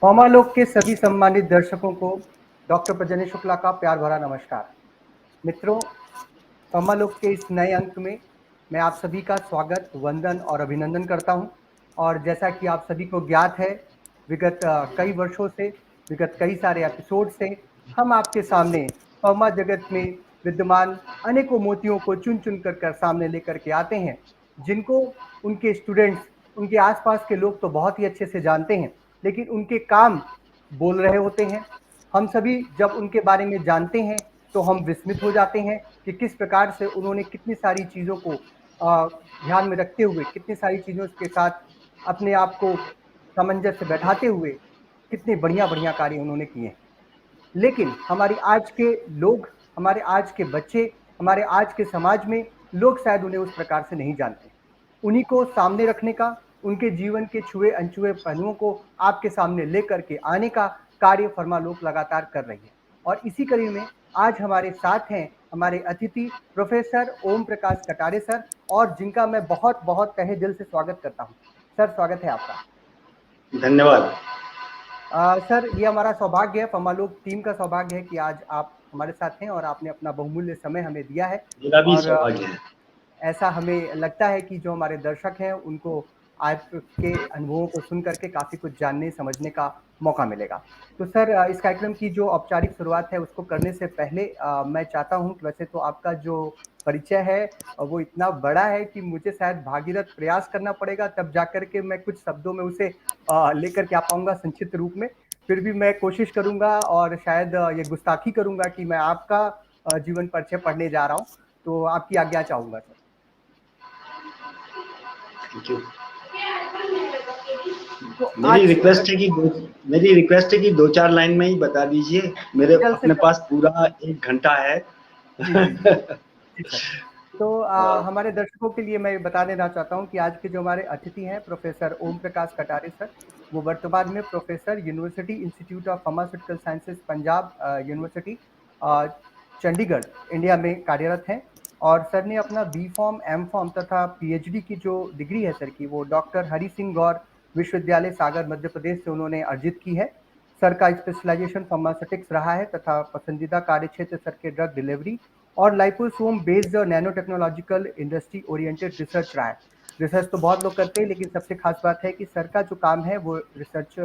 पौमालोक के सभी सम्मानित दर्शकों को डॉक्टर प्रजनी शुक्ला का प्यार भरा नमस्कार। मित्रों, पौमालोक के इस नए अंक में मैं आप सभी का स्वागत, वंदन और अभिनंदन करता हूं। और जैसा कि आप सभी को ज्ञात है, विगत कई वर्षों से, विगत कई सारे एपिसोड से हम आपके सामने पौमा जगत में विद्यमान अनेकों मोतियों को चुन चुन कर सामने लेकर के आते हैं, जिनको उनके स्टूडेंट्स, उनके आसपास के लोग तो बहुत ही अच्छे से जानते हैं, लेकिन उनके काम बोल रहे होते हैं। हम सभी जब उनके बारे में जानते हैं तो हम विस्मित हो जाते हैं कि किस प्रकार से उन्होंने कितनी सारी चीज़ों को ध्यान में रखते हुए, कितनी सारी चीज़ों के साथ अपने आप को सामंजस्य बैठाते हुए कितने बढ़िया बढ़िया कार्य उन्होंने किए हैं। लेकिन हमारी आज के लोग, हमारे आज के बच्चे, हमारे आज के समाज में लोग शायद उन्हें उस प्रकार से नहीं जानते। उन्हीं को सामने रखने का, उनके जीवन के छुए अनछुए पहलुओं को आपके सामने लेकर के आने का कार्य फर्मालोक लगातार कर रही है। और इसी कड़ी में आज हमारे साथ हैं हमारे अतिथि प्रोफेसर ओम प्रकाश कटारे सर, और जिनका मैं बहुत बहुत तहे दिल से स्वागत करता हूं। सर, स्वागत है आपका। धन्यवाद। सर, ये हमारा सौभाग्य है, फर्मालोक टीम का सौभाग्य है कि आज आप हमारे साथ हैं और आपने अपना बहुमूल्य समय हमें दिया है। मेरा भी और सौभाग्य है। ऐसा हमें लगता है कि जो हमारे दर्शक हैं उनको आपके अनुभवों को सुन करके काफ़ी कुछ जानने समझने का मौका मिलेगा। तो सर, इस कार्यक्रम की जो औपचारिक शुरुआत है उसको करने से पहले मैं चाहता हूं कि वैसे तो आपका जो परिचय है वो इतना बड़ा है कि मुझे शायद भागीरथ प्रयास करना पड़ेगा, तब जाकर के मैं कुछ शब्दों में उसे लेकर के आ पाऊंगा संक्षिप्त रूप में। फिर भी मैं कोशिश करूंगा और शायद ये गुस्ताखी करूंगा कि मैं आपका जीवन परिचय पढ़ने जा रहा हूँ। तो आपकी आज्ञा चाहूंगा सर। Thank you. तो मेरी रिक्वेस्ट है कि 2-4 लाइन में ही बता दीजिए। मेरे अपने पास पूरा 1 घंटा है। जी जी जी सर। तो हमारे दर्शकों के लिए मैं बता देना चाहता हूं कि आज के जो हमारे अतिथि हैं प्रोफेसर ओम प्रकाश कटारे सर, वो वर्तमान में professor university institute of pharmaceutical sciences Punjab university Chandigarh India में कार्यरत हैं। और सर ने अपना बी फॉर्म, एम फॉर्म तथा पीएचडी की जो डिग्री है सर की, वो डॉक्टर हरि सिंह गौर विश्वविद्यालय सागर मध्य प्रदेश से उन्होंने अर्जित की है। सर का स्पेशलाइजेशन फार्मास्यूटिक्स रहा है तथा पसंदीदा कार्यक्षेत्र सर के ड्रग डिलीवरी और liposome based nano technological industry oriented research रहा है। रिसर्च तो बहुत लोग करते हैं, लेकिन सबसे खास बात है कि सर का जो काम है वो रिसर्च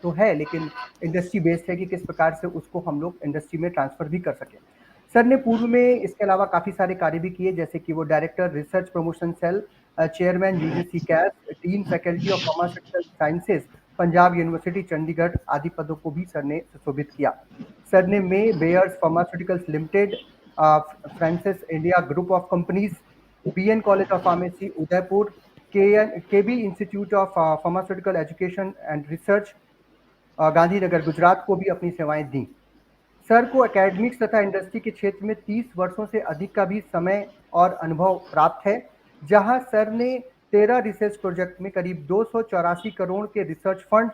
तो है, लेकिन इंडस्ट्री बेस्ड है कि किस प्रकार से उसको हम लोग इंडस्ट्री में ट्रांसफर भी कर सकें। सर ने पूर्व में इसके अलावा काफ़ी सारे कार्य भी किए, जैसे कि वो director research promotion cell, chairman UGC CAS, dean faculty of pharmaceutical sciences Punjab university Chandigarh आदि पदों को भी सर ने सुशोभित किया। सर ने में Bayer's pharmaceuticals limited, Francis India group of companies, BN college of pharmacy Udaipur, KB institute of pharmaceutical education and research Gandhinagar Gujarat को भी अपनी सेवाएं दी। सर को एकेडमिक्स तथा इंडस्ट्री के क्षेत्र में 30 वर्षों से अधिक का भी समय और अनुभव प्राप्त है, जहां सर ने 13 रिसर्च प्रोजेक्ट में करीब 284 करोड़ के रिसर्च फंड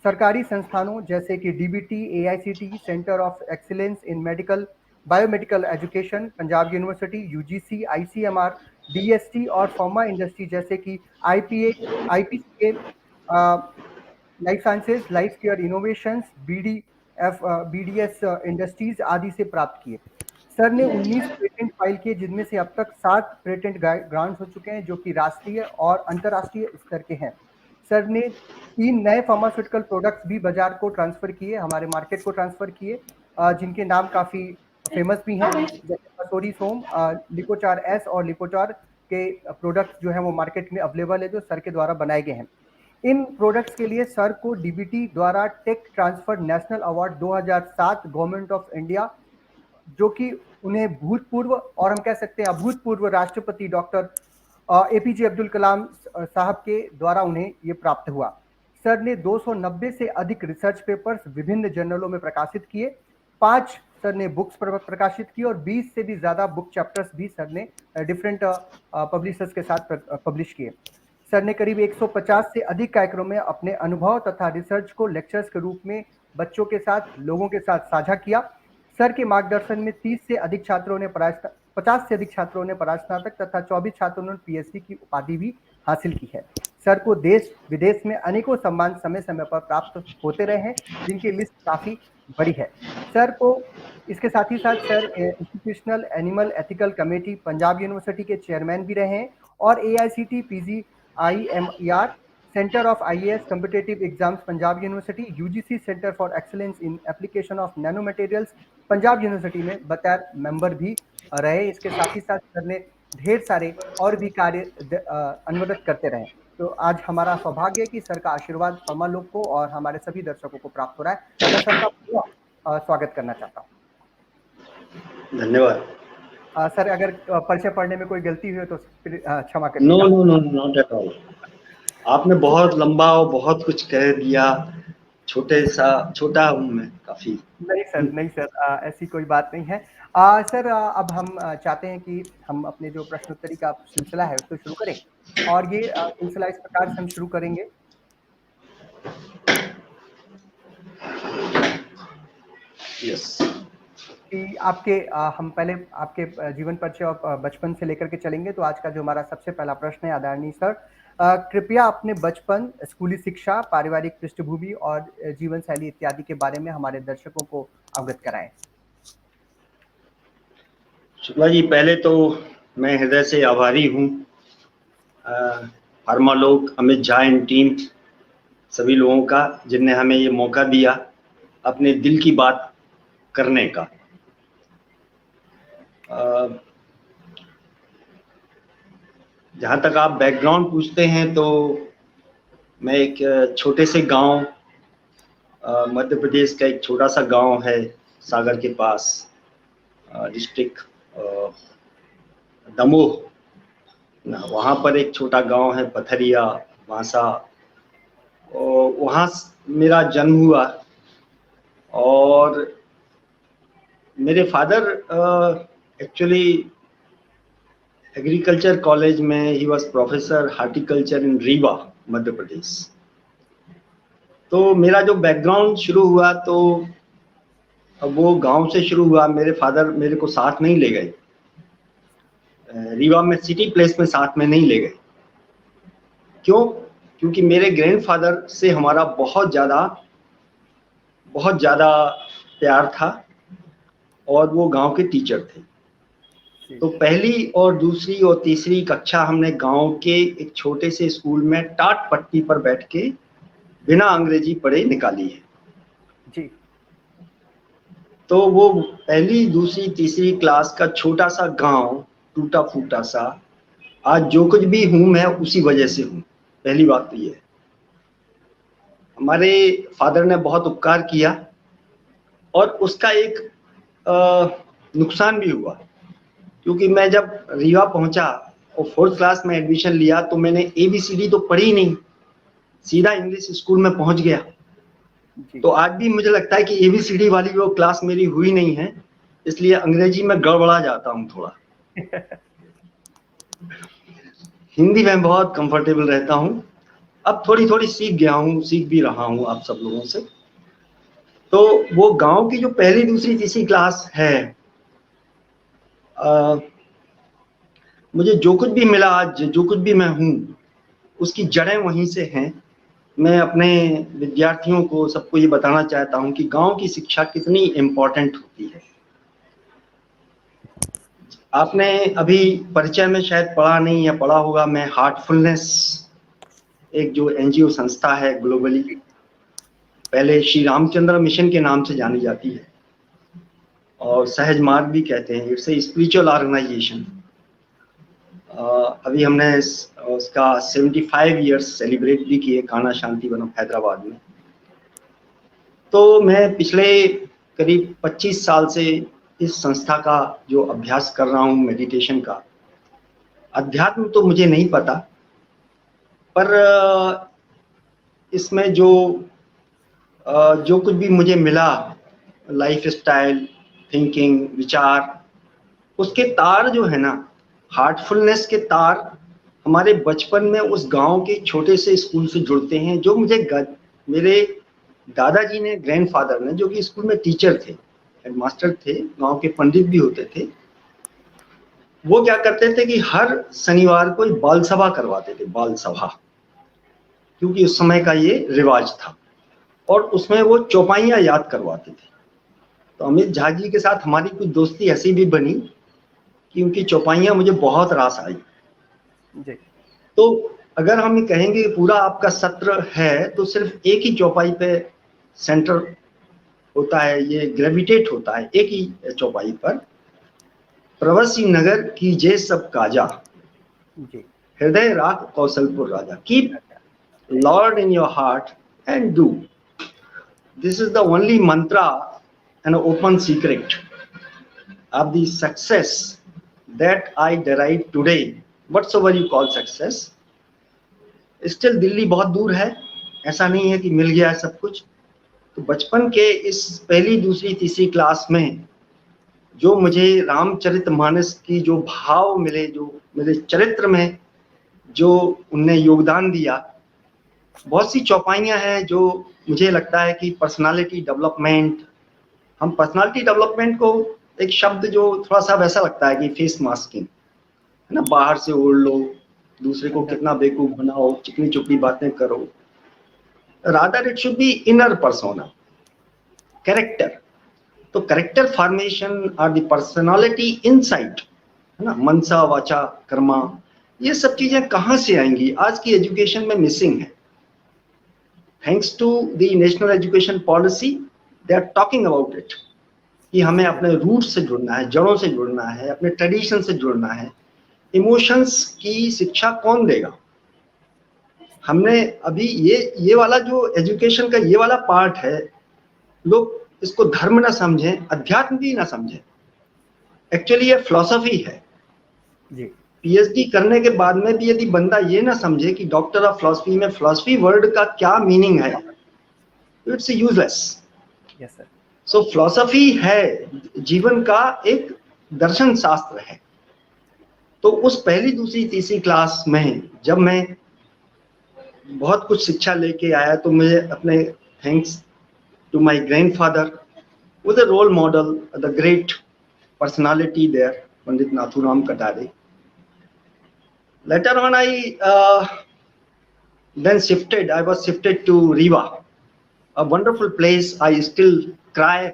सरकारी संस्थानों जैसे कि DBT, AICT, centre of excellence in medical biomedical education Punjab university, UGC, ICMR, DST और फार्मा इंडस्ट्री जैसे कि IPA, IPCA, life sciences, life care innovations, BDS industries आदि से प्राप्त किए। सर ने 19 पेटेंट फाइल किए, जिनमें से अब तक 7 पेटेंट ग्रांट्स हो चुके हैं, जो कि राष्ट्रीय और अंतर्राष्ट्रीय स्तर के हैं। सर ने 3 नए फार्मास्यूटिकल प्रोडक्ट्स भी बाजार को ट्रांसफर किए, हमारे मार्केट को ट्रांसफर किए, जिनके नाम काफ़ी फेमस भी हैं, जैसे कसोरी सोम, लिपोचार एस और लिपोचार के प्रोडक्ट्स जो हैं वो मार्केट में अवेलेबल है, जो सर के द्वारा बनाए गए हैं। इन प्रोडक्ट्स के लिए सर को डीबीटी द्वारा tech transfer national award 2007 government of India, जो कि उन्हें भूतपूर्व और हम कह सकते हैं अभूतपूर्व राष्ट्रपति डॉक्टर एपीजे अब्दुल कलाम साहब के द्वारा उन्हें ये प्राप्त हुआ। सर ने 290 से अधिक रिसर्च पेपर्स विभिन्न जर्नलों में प्रकाशित किए, 5 सर ने बुक्स प्रकाशित की और 20 से भी ज़्यादा बुक चैप्टर्स भी सर ने डिफरेंट पब्लिशर्स के साथ पब्लिश किए। सर ने करीब 150 से अधिक कार्यक्रमों में अपने अनुभव तथा रिसर्च को लेक्चर्स के रूप में बच्चों के साथ, लोगों के साथ साझा किया। सर के मार्गदर्शन में 50 से अधिक छात्रों ने परास्नातक तथा 24 छात्रों ने पीएचडी की उपाधि भी हासिल की है। सर को देश विदेश में अनेकों सम्मान समय समय पर प्राप्त होते रहे हैं, जिनकी लिस्ट काफी बड़ी है। सर को इसके साथ ही साथ sir institutional animal ethical committee Punjab university के चेयरमैन भी रहे हैं और AICTE PGIMER centre of IAS competitive exams Punjab university, UGC centre for excellence in application of nano materials Punjab university में बतौर मेंबर भी रहे। इसके साथ ही साथ सर ने ढेर सारे और भी कार्य अनवरत करते रहे। तो आज हमारा सौभाग्य है कि सर का आशीर्वाद हम लोग को और हमारे सभी दर्शकों को प्राप्त हो रहा है। मैं सर का पूरा स्वागत करना चाहता हूँ। धन्यवाद। सर अगर परिचय पढ़ने में कोई गलती हुई तो क्षमा करिए। No no no not at all. आपने बहुत लंबा और बहुत कुछ कह दिया। छोटा हूँ मैं काफी। नहीं सर ऐसी कोई बात नहीं है। सर अब हम चाहते हैं कि हम अपने जो प्रश्नोत्तरी का सिलसिला है उसको शुरू करें और ये सिलसिला इस प्रकार से हम शुरू करेंगे यस कि हम पहले आपके जीवन परिचय और बचपन से लेकर के चलेंगे। तो आज का जो हमारा सबसे पहला प्रश्न है आदरणीय सर, कृपया अपने बचपन, स्कूली शिक्षा, पारिवारिक पृष्ठभूमि और जीवन शैली इत्यादि के बारे में हमारे दर्शकों को अवगत कराएं। शुक्ला जी, पहले तो मैं हृदय से आभारी हूँ फार्मालोक, अमित झा एंड टीम, सभी लोगों का जिनने हमें ये मौका दिया अपने दिल की बात करने का। जहाँ तक आप बैकग्राउंड पूछते हैं तो मैं एक छोटे से गांव, मध्य प्रदेश का एक छोटा सा गांव है सागर के पास, डिस्ट्रिक्ट दमोह, वहाँ पर एक छोटा गांव है पथरिया वासा, वहाँ मेरा जन्म हुआ। और मेरे फादर एक्चुअली एग्रीकल्चर कॉलेज में ही वाज प्रोफेसर हार्टिकल्चर इन रीवा, मध्य प्रदेश। तो मेरा जो बैकग्राउंड शुरू हुआ तो वो गांव से शुरू हुआ। मेरे फादर मेरे को साथ नहीं ले गए, रीवा में सिटी प्लेस में साथ में नहीं ले गए। क्यों? क्योंकि मेरे ग्रैंडफादर से हमारा बहुत ज़्यादा प्यार था और वो गांव के टीचर थे। तो पहली और दूसरी और तीसरी कक्षा हमने गांव के एक छोटे से स्कूल में टाट पट्टी पर बैठ के बिना अंग्रेजी पढ़े निकाली है जी। तो वो पहली, दूसरी, तीसरी क्लास का छोटा सा गांव, टूटा फूटा सा, आज जो कुछ भी हूं मैं उसी वजह से हूं। पहली बात तो ये है। हमारे फादर ने बहुत उपकार किया और उसका एक नुकसान भी हुआ, क्योंकि मैं जब रीवा पहुंचा और 4th क्लास में एडमिशन लिया तो मैंने ABCD तो पढ़ी नहीं, सीधा इंग्लिश स्कूल में पहुंच गया। तो आज भी मुझे लगता है कि ABCD वाली वो क्लास मेरी हुई नहीं है, इसलिए अंग्रेजी में गड़बड़ा जाता हूँ थोड़ा। हिंदी में बहुत कंफर्टेबल रहता हूँ। अब थोड़ी थोड़ी सीख गया हूँ, सीख भी रहा हूँ आप सब लोगों से। तो वो गांव की जो पहली, दूसरी, तीसरी क्लास है, मुझे जो कुछ भी मिला आज, जो कुछ भी मैं हूँ, उसकी जड़ें वहीं से हैं। मैं अपने विद्यार्थियों को, सबको ये बताना चाहता हूँ कि गांव की शिक्षा कितनी इम्पोर्टेंट होती है। आपने अभी परिचय में शायद पढ़ा नहीं या पढ़ा होगा, मैं हार्टफुलनेस, एक जो NGO संस्था है ग्लोबली, पहले श्री रामचंद्र मिशन के नाम से जानी जाती है और सहज मार्ग भी कहते हैं। It's a spiritual organisation. अभी हमने उसका 75 ईयर्स सेलिब्रेट भी किए कान्हा शांतिवनम हैदराबाद में। तो मैं पिछले करीब 25 साल से इस संस्था का जो अभ्यास कर रहा हूँ, मेडिटेशन का। अध्यात्म तो मुझे नहीं पता, पर इसमें जो कुछ भी मुझे मिला, लाइफ स्टाइल, थिंकिंग, विचार, उसके तार जो है ना, हार्टफुलनेस के तार हमारे बचपन में उस गांव के छोटे से स्कूल से जुड़ते हैं, जो मुझे मेरे दादाजी ने, ग्रैंडफादर ने, जो कि स्कूल में टीचर थे, हेडमास्टर थे, गांव के पंडित भी होते थे, वो क्या करते थे कि हर शनिवार को बाल सभा करवाते थे। बाल सभा क्योंकि उस समय का ये रिवाज था, और उसमें वो चौपाइयाँ याद करवाते थे। तो अमित झा जी के साथ हमारी कुछ दोस्ती ऐसी भी बनी कि उनकी चौपाइयाँ मुझे बहुत रास आई जी। तो अगर हम ये कहेंगे पूरा आपका सत्र है तो सिर्फ एक ही चौपाई पे सेंटर होता है, ये ग्रेविटेट होता है एक ही चौपाई पर। प्रवासी नगर की जे सब काजा, जी। हृदय राख कौशलपुर राजा, keep lord in your heart and do, this is the only mantra and open secret of the success that I derive today, whatsoever you call success. Still Delhi बहुत दूर है, ऐसा नहीं है कि मिल गया है सब कुछ। तो बचपन के इस पहली दूसरी तीसरी क्लास में जो मुझे रामचरितमानस की जो भाव मिले, जो मेरे चरित्र में जो उनने योगदान दिया, बहुत सी चौपाइयाँ हैं जो मुझे लगता है कि पर्सनालिटी डेवलपमेंट, हम पर्सनालिटी डेवलपमेंट को एक शब्द जो थोड़ा सा वैसा लगता है कि फेस मास्किंग है ना, बाहर से ओढ़ लो, दूसरे को कितना बेवकूफ बनाओ, चिकनी चुपड़ी बातें करो। Rather it should be inner persona, character. तो कैरेक्टर फॉर्मेशन और द पर्सनालिटी इनसाइट है ना, मनसा वाचा कर्मा, ये सब चीजें कहाँ से आएंगी, आज की एजुकेशन में मिसिंग है। Thanks to the national education policy they are talking about it कि हमें अपने रूट से जुड़ना है, जड़ों से जुड़ना है, अपने ट्रेडिशन से जुड़ना है। इमोशंस की शिक्षा कौन देगा? हमने अभी ये वाला जो एजुकेशन का ये वाला पार्ट है, लोग इसको धर्म ना समझें, अध्यात्म भी ना समझें, एक्चुअली ये फिलॉसफी है जी। पीएचडी करने के बाद में भी यदि बंदा ये ना समझे कि डॉक्टर ऑफ फिलॉसफी में फिलॉसफी वर्ड का क्या मीनिंग है, it's useless. Yes sir. So philosophy है जीवन का एक दर्शन शास्त्र है। तो उस पहली दूसरी तीसरी क्लास में जब मैं बहुत कुछ शिक्षा लेके आया तो मुझे अपने thanks to my grandfather was a role model, the great personality there, Pandit Nathuram Katare. Later on I was shifted to Riva, a wonderful place. I still cry,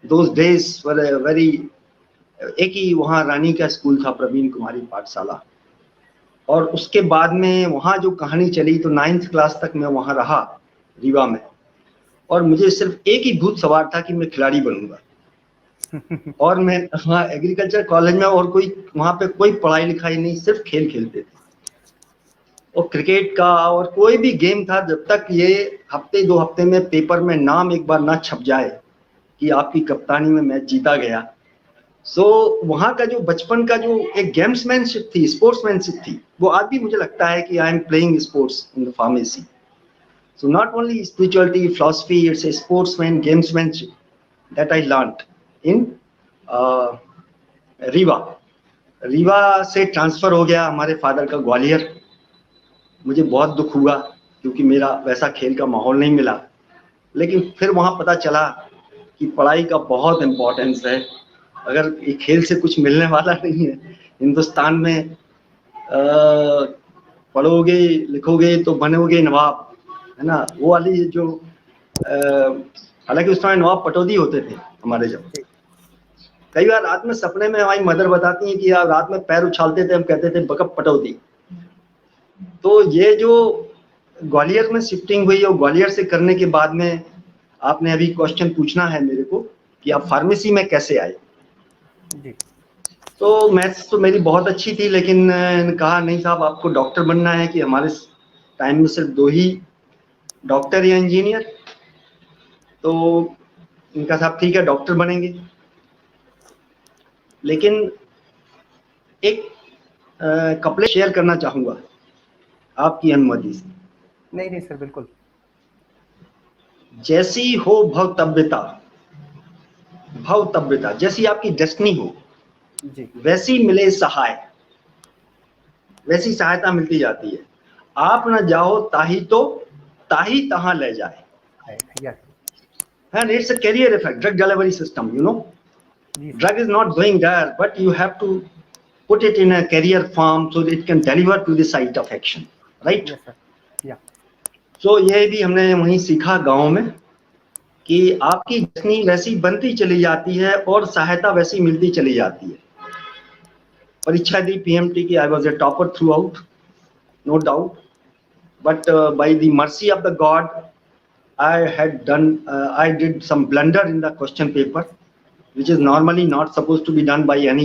those days were a very, एक ही वहाँ रानी का school था, प्रवीण कुमारी पाठशाला, और उसके बाद में वहाँ जो कहानी चली तो 9th क्लास तक मैं वहाँ रहा रीवा में, और मुझे सिर्फ एक ही भूत सवार था कि मैं खिलाड़ी बनूंगा। और मैं वहाँ एग्रीकल्चर कॉलेज में और कोई वहाँ पे कोई पढ़ाई लिखाई नहीं, सिर्फ खेल खेलते थे, और क्रिकेट का और कोई भी गेम था, जब तक ये हफ्ते 2 हफ्ते में पेपर में नाम एक बार ना छप जाए कि आपकी कप्तानी में मैच जीता गया। सो वहाँ का जो बचपन का जो एक गेम्समैनशिप थी, स्पोर्ट्समैनशिप थी, वो आज भी मुझे लगता है कि I am playing sports in the pharmacy. So not only spirituality, philosophy, it's a sportsman gamesmanship that I learned in Rewa. Rewa से ट्रांसफर हो गया हमारे फादर का ग्वालियर। मुझे बहुत दुख हुआ क्योंकि मेरा वैसा खेल का माहौल नहीं मिला, लेकिन फिर वहाँ पता चला कि पढ़ाई का बहुत इम्पोर्टेंस है। अगर ये खेल से कुछ मिलने वाला नहीं है हिंदुस्तान में, पढ़ोगे लिखोगे तो बनोगे नवाब, है ना, वो वाली जो हालांकि उस समय नवाब पटौदी होते थे हमारे। जब कई बार रात में सपने में हमारी मदर बताती हैं कि यार रात में पैर उछालते थे, हम कहते थे बकप पटौदी। तो ये जो ग्वालियर में शिफ्टिंग हुई और ग्वालियर से करने के बाद में आपने अभी क्वेश्चन पूछना है मेरे को कि आप फार्मेसी में कैसे आए। जी। तो मैथ्स तो मेरी बहुत अच्छी थी, लेकिन कहा नहीं साहब आपको डॉक्टर बनना है, कि हमारे टाइम में सिर्फ 2 ही डॉक्टर या इंजीनियर। तो इनका साहब ठीक है डॉक्टर बनेंगे, लेकिन एक कपड़े शेयर करना चाहूंगा आपकी अनुमति से। नहीं नहीं सर, बिल्कुल। जैसी हो भवतव्यता, जैसी आपकी डेस्टिनी हो जी। वैसी मिले सहाय, वैसी सहायता मिलती जाती है। आप न जाओ ताही तो ताही तहां ले जाए। And it's a career effect, drug delivery system, you know. Drug is not going there, but you have to put it in a career form so that it can deliver to the site of action, right? Yes, sir. Yeah. तो ये भी हमने वहीं सीखा गांव में कि आपकी जर्नी वैसी बनती चली जाती है और सहायता वैसी मिलती चली जाती है। परीक्षा दी पीएमटी की, I was a topper throughout, no doubt, but by the mercy of the God, I did some blunder in the question paper, which is normally not supposed to be done by any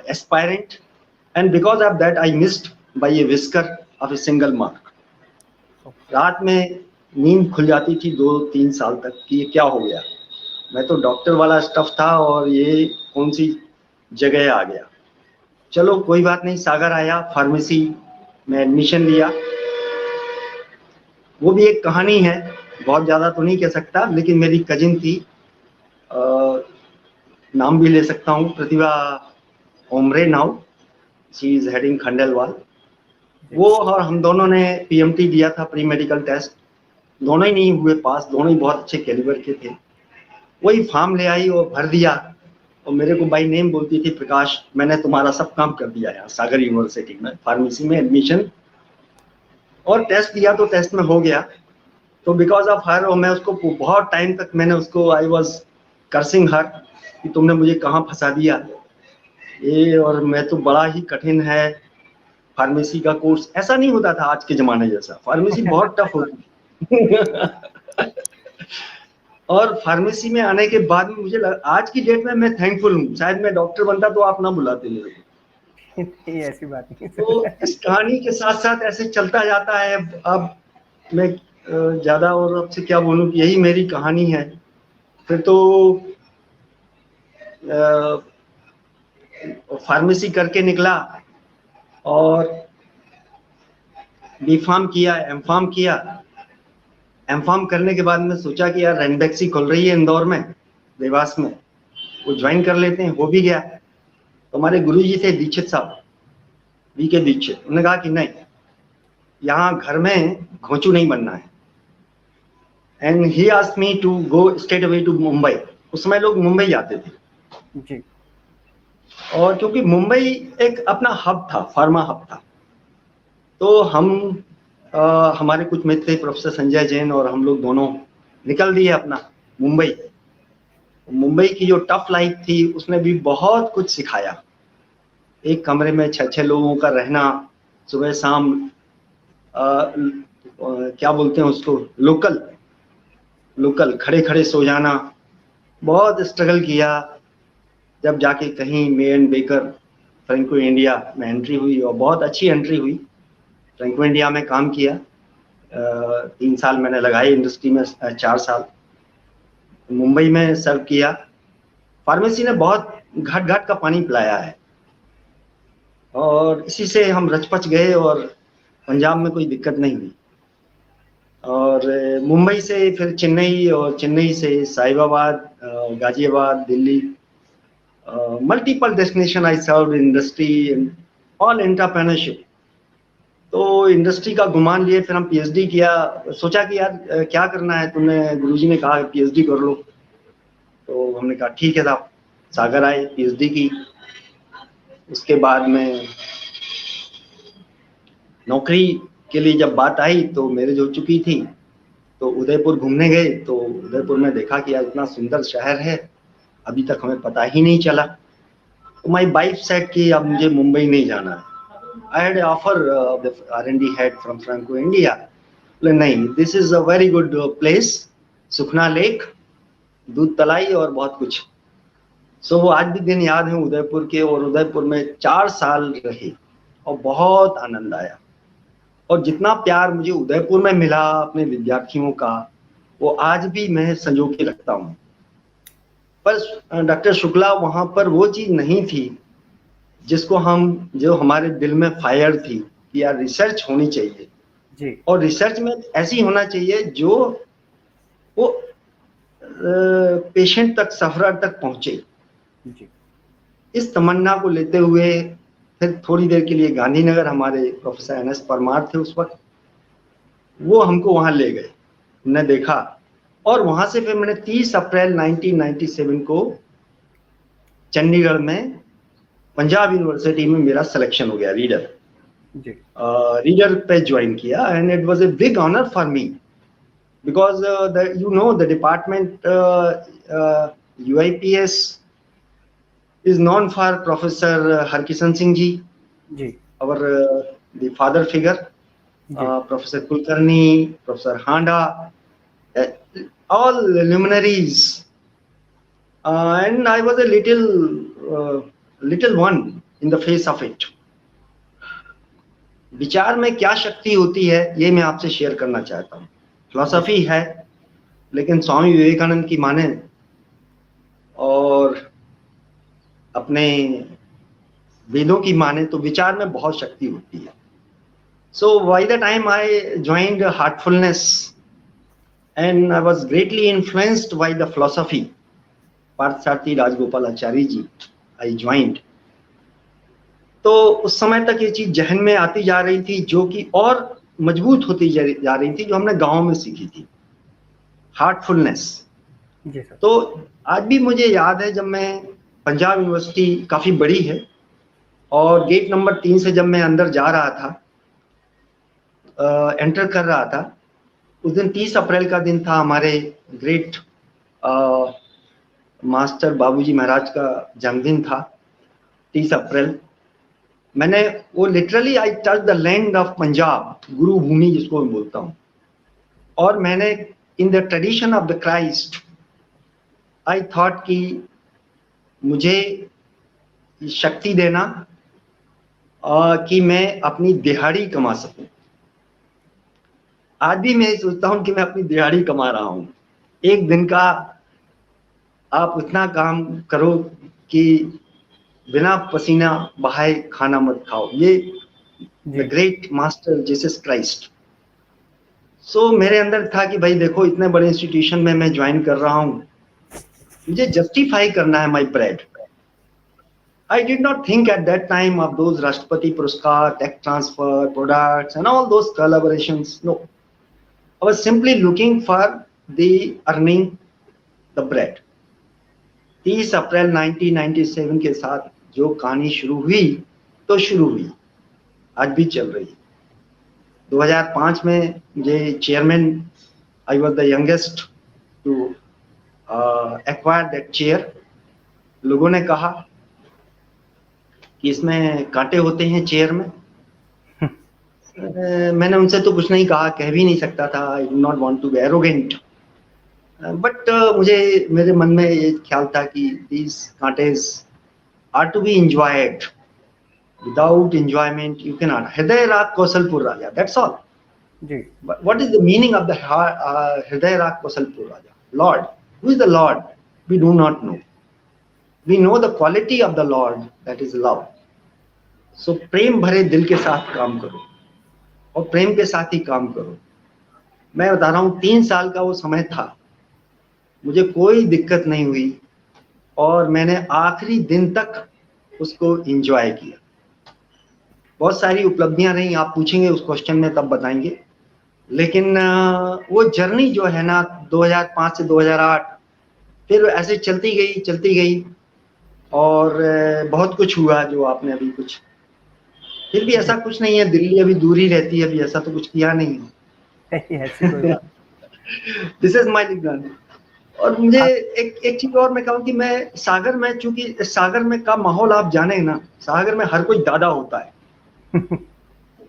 aspirant, and because of that I missed by a whisker of a single mark. रात में नींद खुल जाती थी 2-3 साल तक कि ये क्या हो गया, मैं तो डॉक्टर वाला स्टफ था और ये कौन सी जगह आ गया। चलो कोई बात नहीं, सागर आया, फार्मेसी में एडमिशन लिया। वो भी एक कहानी है, बहुत ज़्यादा तो नहीं कह सकता, लेकिन मेरी कजिन थी, नाम भी ले सकता हूँ, Pratibha Omre now, she is heading Khandelwal. वो और हम दोनों ने पीएमटी दिया था, प्री मेडिकल टेस्ट, दोनों ही नहीं हुए पास, दोनों ही बहुत अच्छे कैलिबर के थे। वही फॉर्म ले आई और भर दिया और मेरे को बाई नेम बोलती थी, प्रकाश मैंने तुम्हारा सब काम कर दिया यहाँ सागर यूनिवर्सिटी में, फार्मेसी में एडमिशन। और टेस्ट दिया तो टेस्ट में हो गया, तो बिकॉज ऑफ हर, और मैं उसको बहुत टाइम तक मैंने उसको, आई वॉज कर्सिंग हर कि तुमने मुझे कहाँ फंसा दिया ये, और मैं तो बड़ा ही कठिन है फार्मेसी का कोर्स, ऐसा नहीं होता था आज के ज़माने जैसा, फार्मेसी बहुत टफ होती और फार्मेसी में आने के बाद में मुझे आज की डेट में मैं थैंकफुल हूँ, शायद मैं डॉक्टर बनता तो आप ना बुलाते मेरे को। नहीं, ऐसी बात नहीं। तो इस कहानी के साथ साथ ऐसे चलता जाता है। अब मैं ज़्यादा और आपसे क्या बोलूँ, यही मेरी कहानी है। फिर तो फार्मेसी करके निकला और बी फार्म किया, एम फार्म किया। एम फार्म करने के बाद में सोचा कि यार रेनबैक्सी खुल रही है इंदौर में, देवास में, वो ज्वाइन कर लेते हैं, हो भी गया। तो हमारे गुरुजी थे दीक्षित साहब, वी के दीक्षित, उन्होंने कहा कि नहीं, यहाँ घर में घोंचू नहीं बनना है। And he asked me to go straight away to Mumbai. उस समय लोग मुंबई जाते थे जी। और क्योंकि मुंबई एक अपना हब था, फार्मा हब था, तो हम हमारे कुछ मित्र थे, प्रोफेसर संजय जैन और हम लोग दोनों निकल दिए अपना मुंबई। मुंबई की जो टफ लाइफ थी उसने भी बहुत कुछ सिखाया। एक कमरे में 6-6 लोगों का रहना, सुबह शाम क्या बोलते हैं उसको, लोकल खड़े खड़े सो जाना। बहुत स्ट्रगल किया, जब जाके कहीं मे एंड बेकर फ्रैंको इंडिया में एंट्री हुई और बहुत अच्छी एंट्री हुई। फ्रैंको इंडिया में काम किया, 3 साल मैंने लगाए इंडस्ट्री में, 4 साल मुंबई में सर्व किया। फार्मेसी ने बहुत घाट घाट का पानी पिलाया है और इसी से हम रचपच गए और पंजाब में कोई दिक्कत नहीं हुई। और मुंबई से फिर चेन्नई और चेन्नई से Sahibabad, Ghaziabad, Delhi, multiple destination I serve industry, all entrepreneurship. तो इंडस्ट्री का गुमान लिए फिर हम पीएचडी किया। सोचा कि यार क्या करना है, तुमने, गुरुजी ने कहा पीएचडी कर लो, तो हमने कहा ठीक है साहब। सागर आए, पीएचडी की। उसके बाद में नौकरी के लिए जब बात आई तो मैरिज हो चुकी थी, तो उदयपुर घूमने गए। तो उदयपुर में देखा कि यार इतना सुंदर शहर है, अभी तक हमें पता ही नहीं चला। तो माई वाइफ सेड कि अब मुझे मुंबई नहीं जाना है। I had offer the R&D head from Franco India. नहीं, this is a very good place, Sukhna lake, दूध तलाई और बहुत कुछ। वो आज भी दिन याद है उदयपुर के, और उदयपुर में 4 साल रहे और बहुत आनंद आया। और जितना प्यार मुझे उदयपुर में मिला अपने विद्यार्थियों का, वो आज भी मैं संजो के रखता हूँ। पर डॉक्टर शुक्ला, वहाँ पर वो चीज़ नहीं थी जिसको जो हमारे दिल में फायर थी कि यार रिसर्च होनी चाहिए जी। और रिसर्च में ऐसी होना चाहिए जो वो पेशेंट तक, सफरर तक पहुंचे जी। इस तमन्ना को लेते हुए फिर थोड़ी देर के लिए गांधीनगर, हमारे प्रोफेसर एनएस परमार थे उस वक्त, वो हमको वहां ले गए, हमने देखा। और वहां से फिर मैंने 30 अप्रैल 1997 को चंडीगढ़ में पंजाब यूनिवर्सिटी में मेरा सिलेक्शन हो गया, रीडर। जी रीडर पे ज्वाइन किया, and it was a big honour for me because the department UIPS is known for Professor Harkishan Singh ji, जी our the father figure, जी Professor Kulkarni, Professor Handa, uh, all luminaries, and I was a little one in the face of it. विचार में क्या शक्ति होती है, ये मैं आपसे शेयर करना चाहता हूँ. जी फिलॉसफी है, लेकिन स्वामी विवेकानंद की माने और अपने वेदों की माने तो विचार में बहुत शक्ति होती है. So by the time I joined Heartfulness, and I was greatly influenced by the philosophy, Parthsarthi Rajgopalachari ji, I joined. तो उस समय तक ये चीज जहन में आती जा रही थी, जो कि और मजबूत होती जा रही थी, जो हमने गांव में सीखी थी, हार्टफुलनेस. जी सर. तो आज भी मुझे याद है, जब मैं पंजाब यूनिवर्सिटी काफी बड़ी है, और गेट नंबर 3 से जब मैं अंदर जा रहा था, एंटर कर रहा था, उस दिन 30 अप्रैल का दिन था. हमारे ग्रेट मास्टर बाबूजी महाराज का जन्मदिन था, 30 अप्रैल. मैंने वो literally I touch the land of Punjab, गुरु भूमि जिसको मैं बोलता हूँ, और मैंने in the tradition of the Christ I thought कि मुझे शक्ति देना कि मैं अपनी दिहाड़ी कमा सकूं. आज भी मैं सोचता हूं कि मैं अपनी दिहाड़ी कमा रहा हूं. एक दिन का आप उतना काम करो कि बिना पसीना बहाए खाना मत खाओ. ये the great master Jesus Christ. So मेरे अंदर था कि भाई देखो, इतने बड़े इंस्टीट्यूशन में मैं ज्वाइन कर रहा हूं, मुझे जस्टिफाई करना है my bread. I did not think at that time of those Rashtrapati Puraskar, tech transfer, products, and all those collaborations. No, I was simply looking for the earning the bread. 30 अप्रैल 1997 के साथ जो कहानी शुरू हुई, तो शुरू हुई, आज भी चल रही. 2005 में मुझे chairman, I was the youngest to acquire that chair. लोगों ने कहा कि इसमें कांटे होते हैं चेयर में. मैंने उनसे तो कुछ नहीं कहा, कह भी नहीं सकता था. I do not want to be arrogant, but मुझे मेरे मन में ये ख्याल था कि these cottages are to be enjoyed. Without enjoyment you can not. हृदय राग कौशलपुर राजा, that's all. What is the meaning of the Hriday Rag Kausalpur Raja? Lord. Who is the Lord? We do not know. We know the quality of the Lord, that is love. So प्रेम भरे दिल के साथ काम करो, और प्रेम के साथ ही काम करो. मैं बता रहा हूँ, 3 साल का वो समय था, मुझे कोई दिक्कत नहीं हुई, और मैंने आखिरी दिन तक उसको एंजॉय किया. बहुत सारी उपलब्धियां रही, आप पूछेंगे उस क्वेश्चन में तब बताएंगे. लेकिन वो जर्नी जो है ना, 2005 से 2008, फिर ऐसे चलती गई, और बहुत कुछ हुआ जो आपने अभी कुछ. फिर भी ऐसा कुछ नहीं है, दिल्ली अभी दूर ही रहती है, अभी ऐसा तो कुछ किया नहीं है. ऐसी कोई बात. This is my ligand. और मुझे एक चीज और मैं कहूँ कि मैं सागर में, चूंकि सागर में का माहौल आप जाने ना, सागर में हर कोई दादा होता है.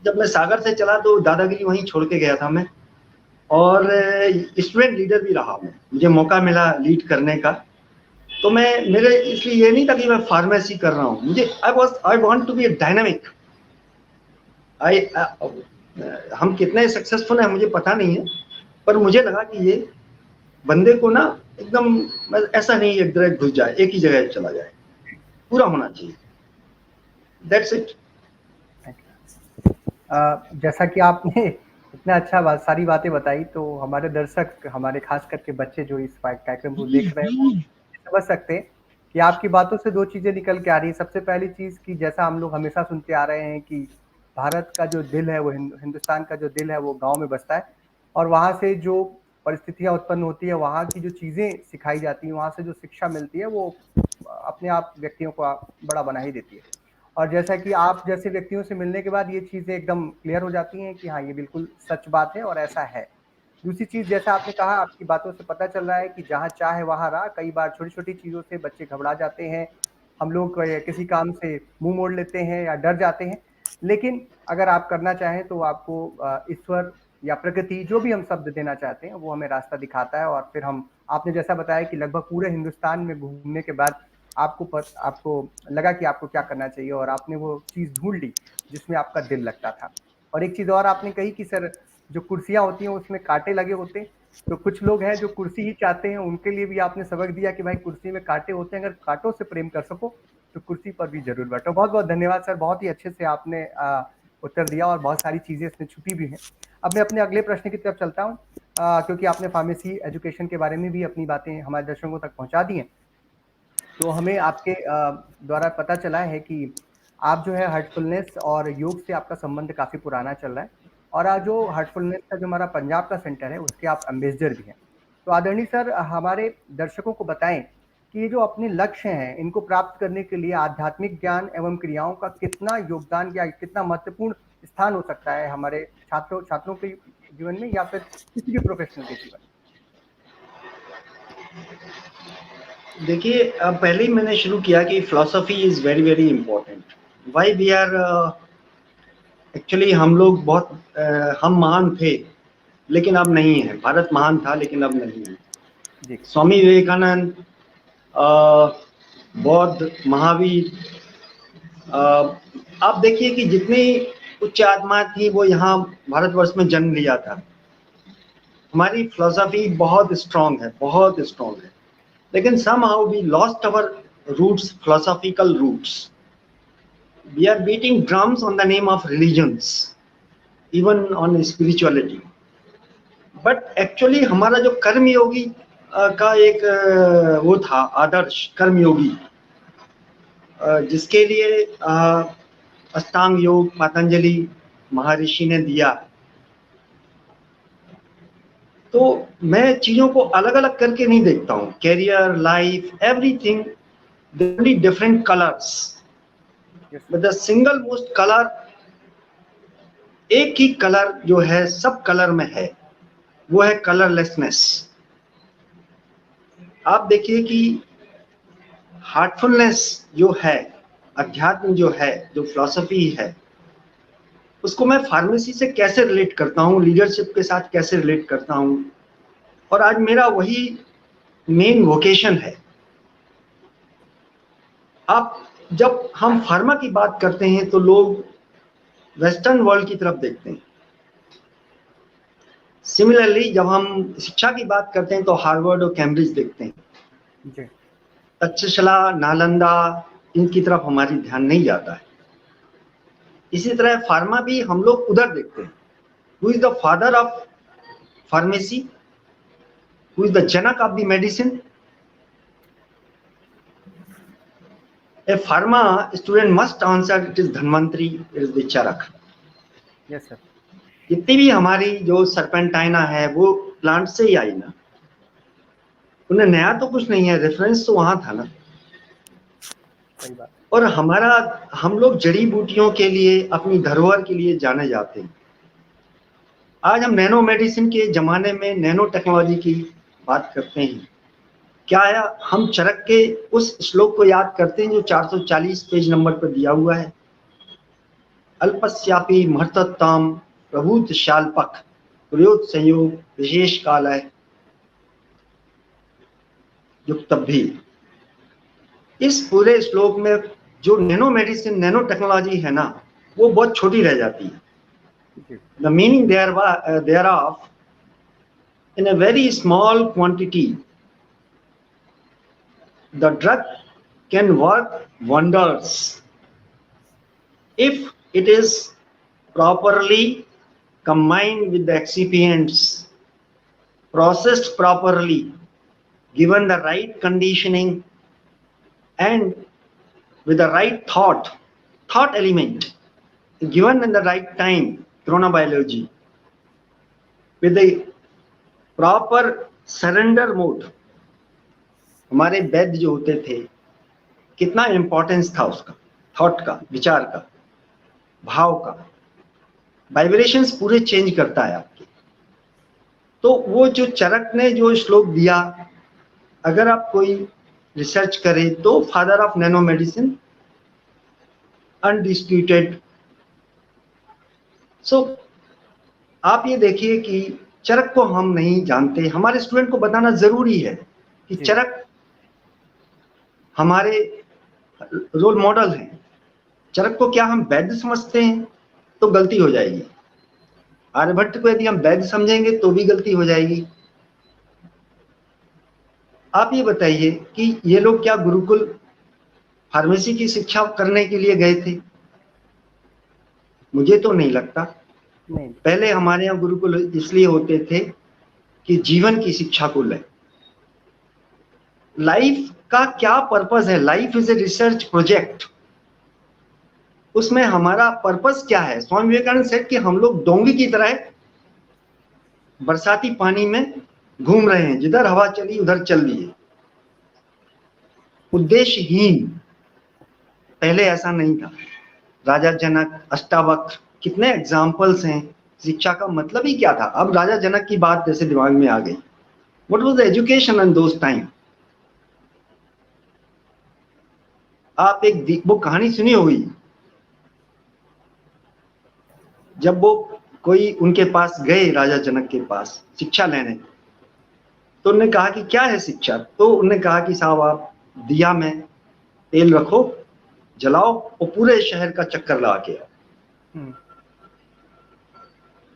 जब मैं सागर से चला तो दादागिरी वहीं छोड़ के गया था मैं, और स्टूडेंट लीडर भी रहा मैं. मुझे मौका मिला लीड करने का, तो मैं, मेरे इसलिए ये नहीं था कि मैं फार्मेसी कर रहा हूँ. मुझे I want to be dynamic. हम कितने सक्सेसफुल हैं मुझे पता नहीं है, पर मुझे लगा कि ये बंदे को ना एकदम ऐसा नहीं एक जगह घुस जाए, एक ही जगह चला जाए, पूरा होना चाहिए. That's it. जैसा कि आपने इतना अच्छा सारी बातें बताई, तो हमारे दर्शक, हमारे खास करके बच्चे जो इस कार्यक्रम को देख रहे हैं, वो समझ सकते हैं कि आपकी बातों से 2 चीजें निकल के आ रही है. सबसे पहली चीज कि जैसा हम लोग हमेशा सुनते आ रहे हैं कि भारत का जो दिल है, वो हिंदुस्तान का जो दिल है वो गांव में बसता है, और वहां से जो परिस्थितियां उत्पन्न होती है, वहां की जो चीजें सिखाई जाती हैं, वहां से जो शिक्षा मिलती है, वो अपने आप व्यक्तियों को बड़ा बना ही देती है. और जैसा कि आप जैसे व्यक्तियों से मिलने के बाद ये चीज़ें एकदम क्लियर हो जाती हैं कि हाँ, ये बिल्कुल सच बात है और ऐसा है। दूसरी चीज़, जैसा आपने कहा, आपकी बातों से पता चल रहा है कि जहाँ चाह है वहाँ राह। कई बार छोटी-छोटी चीज़ों से बच्चे घबरा जाते हैं, हम लोग किसी काम से मुँह मोड़ लेते हैं या डर जाते हैं। लेकिन अगर आप करना चाहें तो आपको ईश्वर या प्रकृति, जो भी हम शब्द देना चाहते हैं, वो हमें रास्ता दिखाता है। और फिर हम, आपने जैसा बताया कि लगभग पूरे हिंदुस्तान में घूमने के बाद आपको लगा कि आपको क्या करना चाहिए और आपने वो चीज़ ढूँढ ली जिसमें आपका दिल लगता था। और एक चीज़ और आपने कही कि सर, जो कुर्सियाँ होती हैं उसमें काँटे लगे होते हैं, तो कुछ लोग हैं जो कुर्सी ही चाहते हैं, उनके लिए भी आपने सबक दिया कि भाई कुर्सी में काँटे होते हैं, अगर काँटों से प्रेम कर सको तो कुर्सी पर भी ज़रूर बैठो। बहुत-बहुत धन्यवाद सर, बहुत ही अच्छे से आपने उत्तर दिया और बहुत सारी चीज़ें इसमें छुपी भी हैं। अब मैं अपने अगले प्रश्न की तरफ चलता हूँ, क्योंकि आपने फार्मेसी एजुकेशन के बारे में भी अपनी बातें हमारे दर्शकों तक पहुँचा दी हैं। तो हमें आपके द्वारा पता चला है कि आप जो है हार्टफुलनेस और योग से आपका संबंध काफ़ी पुराना चल रहा है, और आज जो हार्टफुलनेस का जो हमारा पंजाब का सेंटर है उसके आप एम्बेसडर भी हैं। तो आदरणीय सर, हमारे दर्शकों को बताएं कि ये जो अपने लक्ष्य हैं इनको प्राप्त करने के लिए आध्यात्मिक ज्ञान एवं क्रियाओं का कितना योगदान या कितना महत्वपूर्ण स्थान हो सकता है हमारे छात्रों के जीवन में या फिर किसी भी प्रोफेशनल के जीवन देखिए, पहले ही मैंने शुरू किया कि philosophy is very very important. Why we are actually हम लोग बहुत हम महान थे लेकिन अब नहीं है। भारत महान था लेकिन अब नहीं है। जी। स्वामी विवेकानंद, बौद्ध, महावीर, आप देखिए कि जितनी उच्च आत्मा थी वो यहाँ भारतवर्ष में जन्म लिया था। हमारी फिलॉसफी बहुत स्ट्रांग है, बहुत स्ट्रांग है, लेकिन somehow we lost our roots, philosophical roots. We are beating drums on the name of religions, even on spirituality. But actually हमारा जो कर्मयोगी का एक वो था आदर्श, कर्मयोगी, जिसके लिए अष्टांग योग पतंजलि महर्षि ने दिया। तो मैं चीजों को अलग अलग करके नहीं देखता हूँ। Career, life, everything, only different colors, but the single most color, एक ही कलर जो है सब कलर में है, वो है कलरलेसनेस। आप देखिए कि हार्टफुलनेस जो है, अध्यात्म जो है, जो फिलॉसफी है, उसको मैं फार्मेसी से कैसे रिलेट करता हूँ, लीडरशिप के साथ कैसे रिलेट करता हूँ, और आज मेरा वही मेन वोकेशन है। आप जब हम फार्मा की बात करते हैं तो लोग वेस्टर्न वर्ल्ड की तरफ देखते हैं। सिमिलरली जब हम शिक्षा की बात करते हैं तो हार्वर्ड और कैम्ब्रिज देखते हैं। जी। तक्षशिला, नालंदा, इनकी तरफ हमारी ध्यान नहीं जाता है। इसी तरह फार्मा भी हम लोग उधर देखते हैं। Who is the father of pharmacy? Who is the जनक of the medicine? A pharma student must answer, it is Dhanvantari, it is the Charak. Yes sir. जितनी भी हमारी जो सरपेंटाइना है वो प्लांट से ही आई ना, उन्हें नया तो कुछ नहीं है, रेफरेंस तो वहां था ना। सही बात। और हम लोग जड़ी बूटियों के लिए, अपनी धरोहर के लिए जाने जाते हैं। आज हम नैनो मेडिसिन के जमाने में नैनो टेक्नोलॉजी की बात करते हैं। क्या है, हम चरक के उस श्लोक को याद करते हैं जो 440 पेज नंबर पर दिया हुआ है। अल्पस्यापि महत्तम प्रभूत शाल्पक प्रयोत संयोग विशेष काल है युक्त भी। इस पूरे श्लोक में जो नैनो मेडिसिन, नैनो टेक्नोलॉजी है ना, वो बहुत छोटी रह जाती है। The meaning thereof, in a very small quantity, the drug can work wonders if it is properly combined with the excipients, processed properly, given the right conditioning, and with the right thought element, given in the right time, chronobiology, with the proper surrender mode। हमारे वैद्य जो होते थे, कितना importance था उसका। Thought का, विचार का, भाव का, वाइब्रेशंस पूरे चेंज करता है आपके। तो वो जो चरक ने जो श्लोक दिया, अगर आप कोई रिसर्च करें तो father of nano medicine, undisputed. So आप ये देखिए कि चरक को हम नहीं जानते, हमारे स्टूडेंट को बताना जरूरी है कि चरक हमारे रोल मॉडल हैं। चरक को क्या हम वैद्य समझते हैं तो गलती हो जाएगी। आर्यभट्ट को यदि हम वैद्य समझेंगे तो भी गलती हो जाएगी। आप ये बताइए कि ये लोग क्या गुरुकुल फार्मेसी की शिक्षा करने के लिए गए थे? मुझे तो नहीं लगता। पहले हमारे यहाँ गुरुकुल इसलिए होते थे कि जीवन की शिक्षा को लें। लाइफ का क्या पर्पस है? Life is a research project. उसमें हमारा पर्पस क्या है? स्वामी विवेकानंद सेठ कि हम लोग डोंगी की तरह बरसाती पानी में घूम रहे हैं, जिधर हवा चली उधर चल दिए, उद्देश्यहीन। पहले ऐसा नहीं था। राजा जनक, अष्टावक्र, कितने एग्जाम्पल्स हैं। शिक्षा का मतलब ही क्या था? अब राजा जनक की बात जैसे दिमाग में आ गई। What was the education in those time? आप एक वो कहानी सुनी होगी, जब वो कोई उनके पास गए, राजा जनक के पास शिक्षा लेने, तो उन्होंने कहा कि क्या है शिक्षा? तो उन्होंने कहा कि साहब आप दिया में तेल रखो, जलाओ और पूरे शहर का चक्कर लगा के आओ।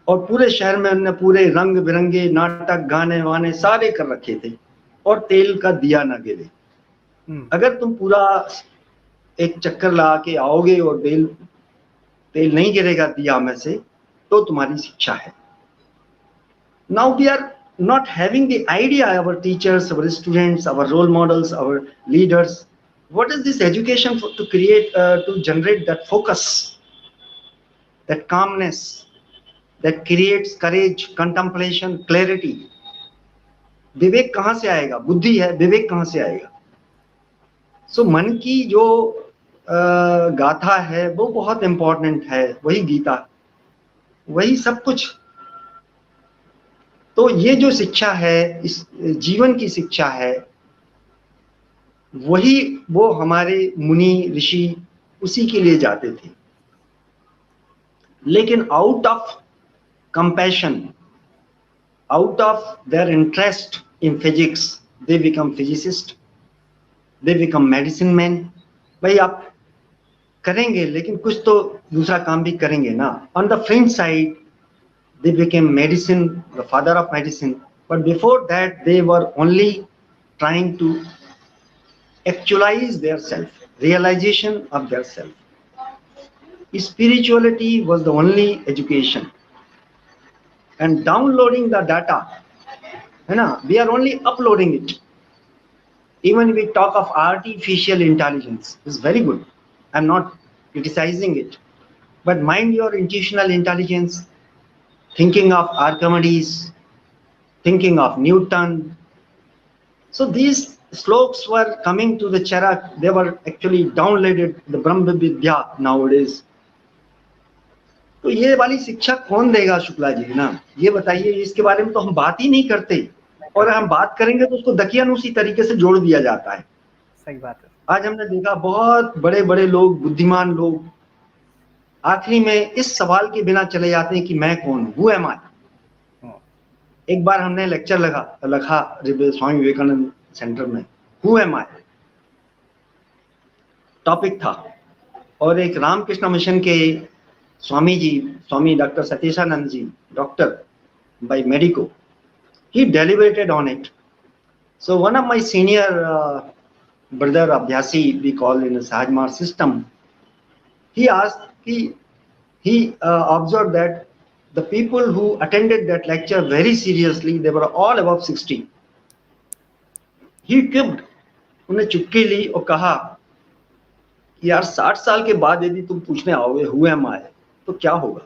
और पूरे शहर में उन्होंने पूरे रंग बिरंगे नाटक, गाने वाने सारे कर रखे थे और तेल का दिया ना गिरे। अगर तुम पूरा एक चक्कर लगा के आओगे और तेल नहीं गिरेगा दिया में से, तो तुम्हारी शिक्षा है। Now we are not having the idea, our teachers, our students, our role models, our leaders, what is this education to create, to generate that focus, that calmness, that creates courage, contemplation, clarity? विवेक कहाँ से आएगा? बुद्धि है, विवेक कहाँ से आएगा? सो मन की जो गाथा है वो बहुत इंपॉर्टेंट है, वही गीता, वही सब कुछ। तो ये जो शिक्षा है, इस जीवन की शिक्षा है, वही वो हमारे मुनि ऋषि उसी के लिए जाते थे। लेकिन out of compassion, out of their interest in physics, they become physicist, they become medicine man. भाई आप करेंगे लेकिन कुछ तो दूसरा काम भी करेंगे ना। On the French side they became medicine, the father of medicine, but before that they were only trying to actualize their self, realization of their self. Spirituality was the only education, and downloading the data, है ना, we are only uploading it. Even we talk of artificial intelligence, is very good, I'm not criticizing it, but mind your intuitional intelligence, thinking of Archimedes, thinking of Newton. So these sloks were coming to the Charak, they were actually downloaded the Brahma Vidya nowadays. तो ये वाली शिक्षा कौन देगा शुक्ला जी ना? ये बताइए, इसके बारे में तो हम बात ही नहीं करते, और हम बात करेंगे तो उसको दकियानूसी तरीके से जोड़ दिया जाता है। सही बात है। आज हमने देखा बहुत बड़े बड़े लोग, बुद्धिमान लोग, आखिरी में इस सवाल के बिना चले जाते हैं कि मैं कौन हूं, हु एम आई। एक बार हमने लेक्चर लखा स्वामी विवेकानंद सेंटर में, हु एम आई टॉपिक था, और एक रामकृष्ण मिशन के Swami ji, Swami doctor Satishananda ji, doctor by medico, he deliberated on it. So one of my senior brother Abhyasi, we call in the Sahajmar system, he asked, he observed that the people who attended that lecture very seriously, they were all above 60. He kept, उन्हें चुटकी ली और कहा कि यार 60 साल के बाद यदि तुम पूछने आओगे हु एम आई तो क्या होगा?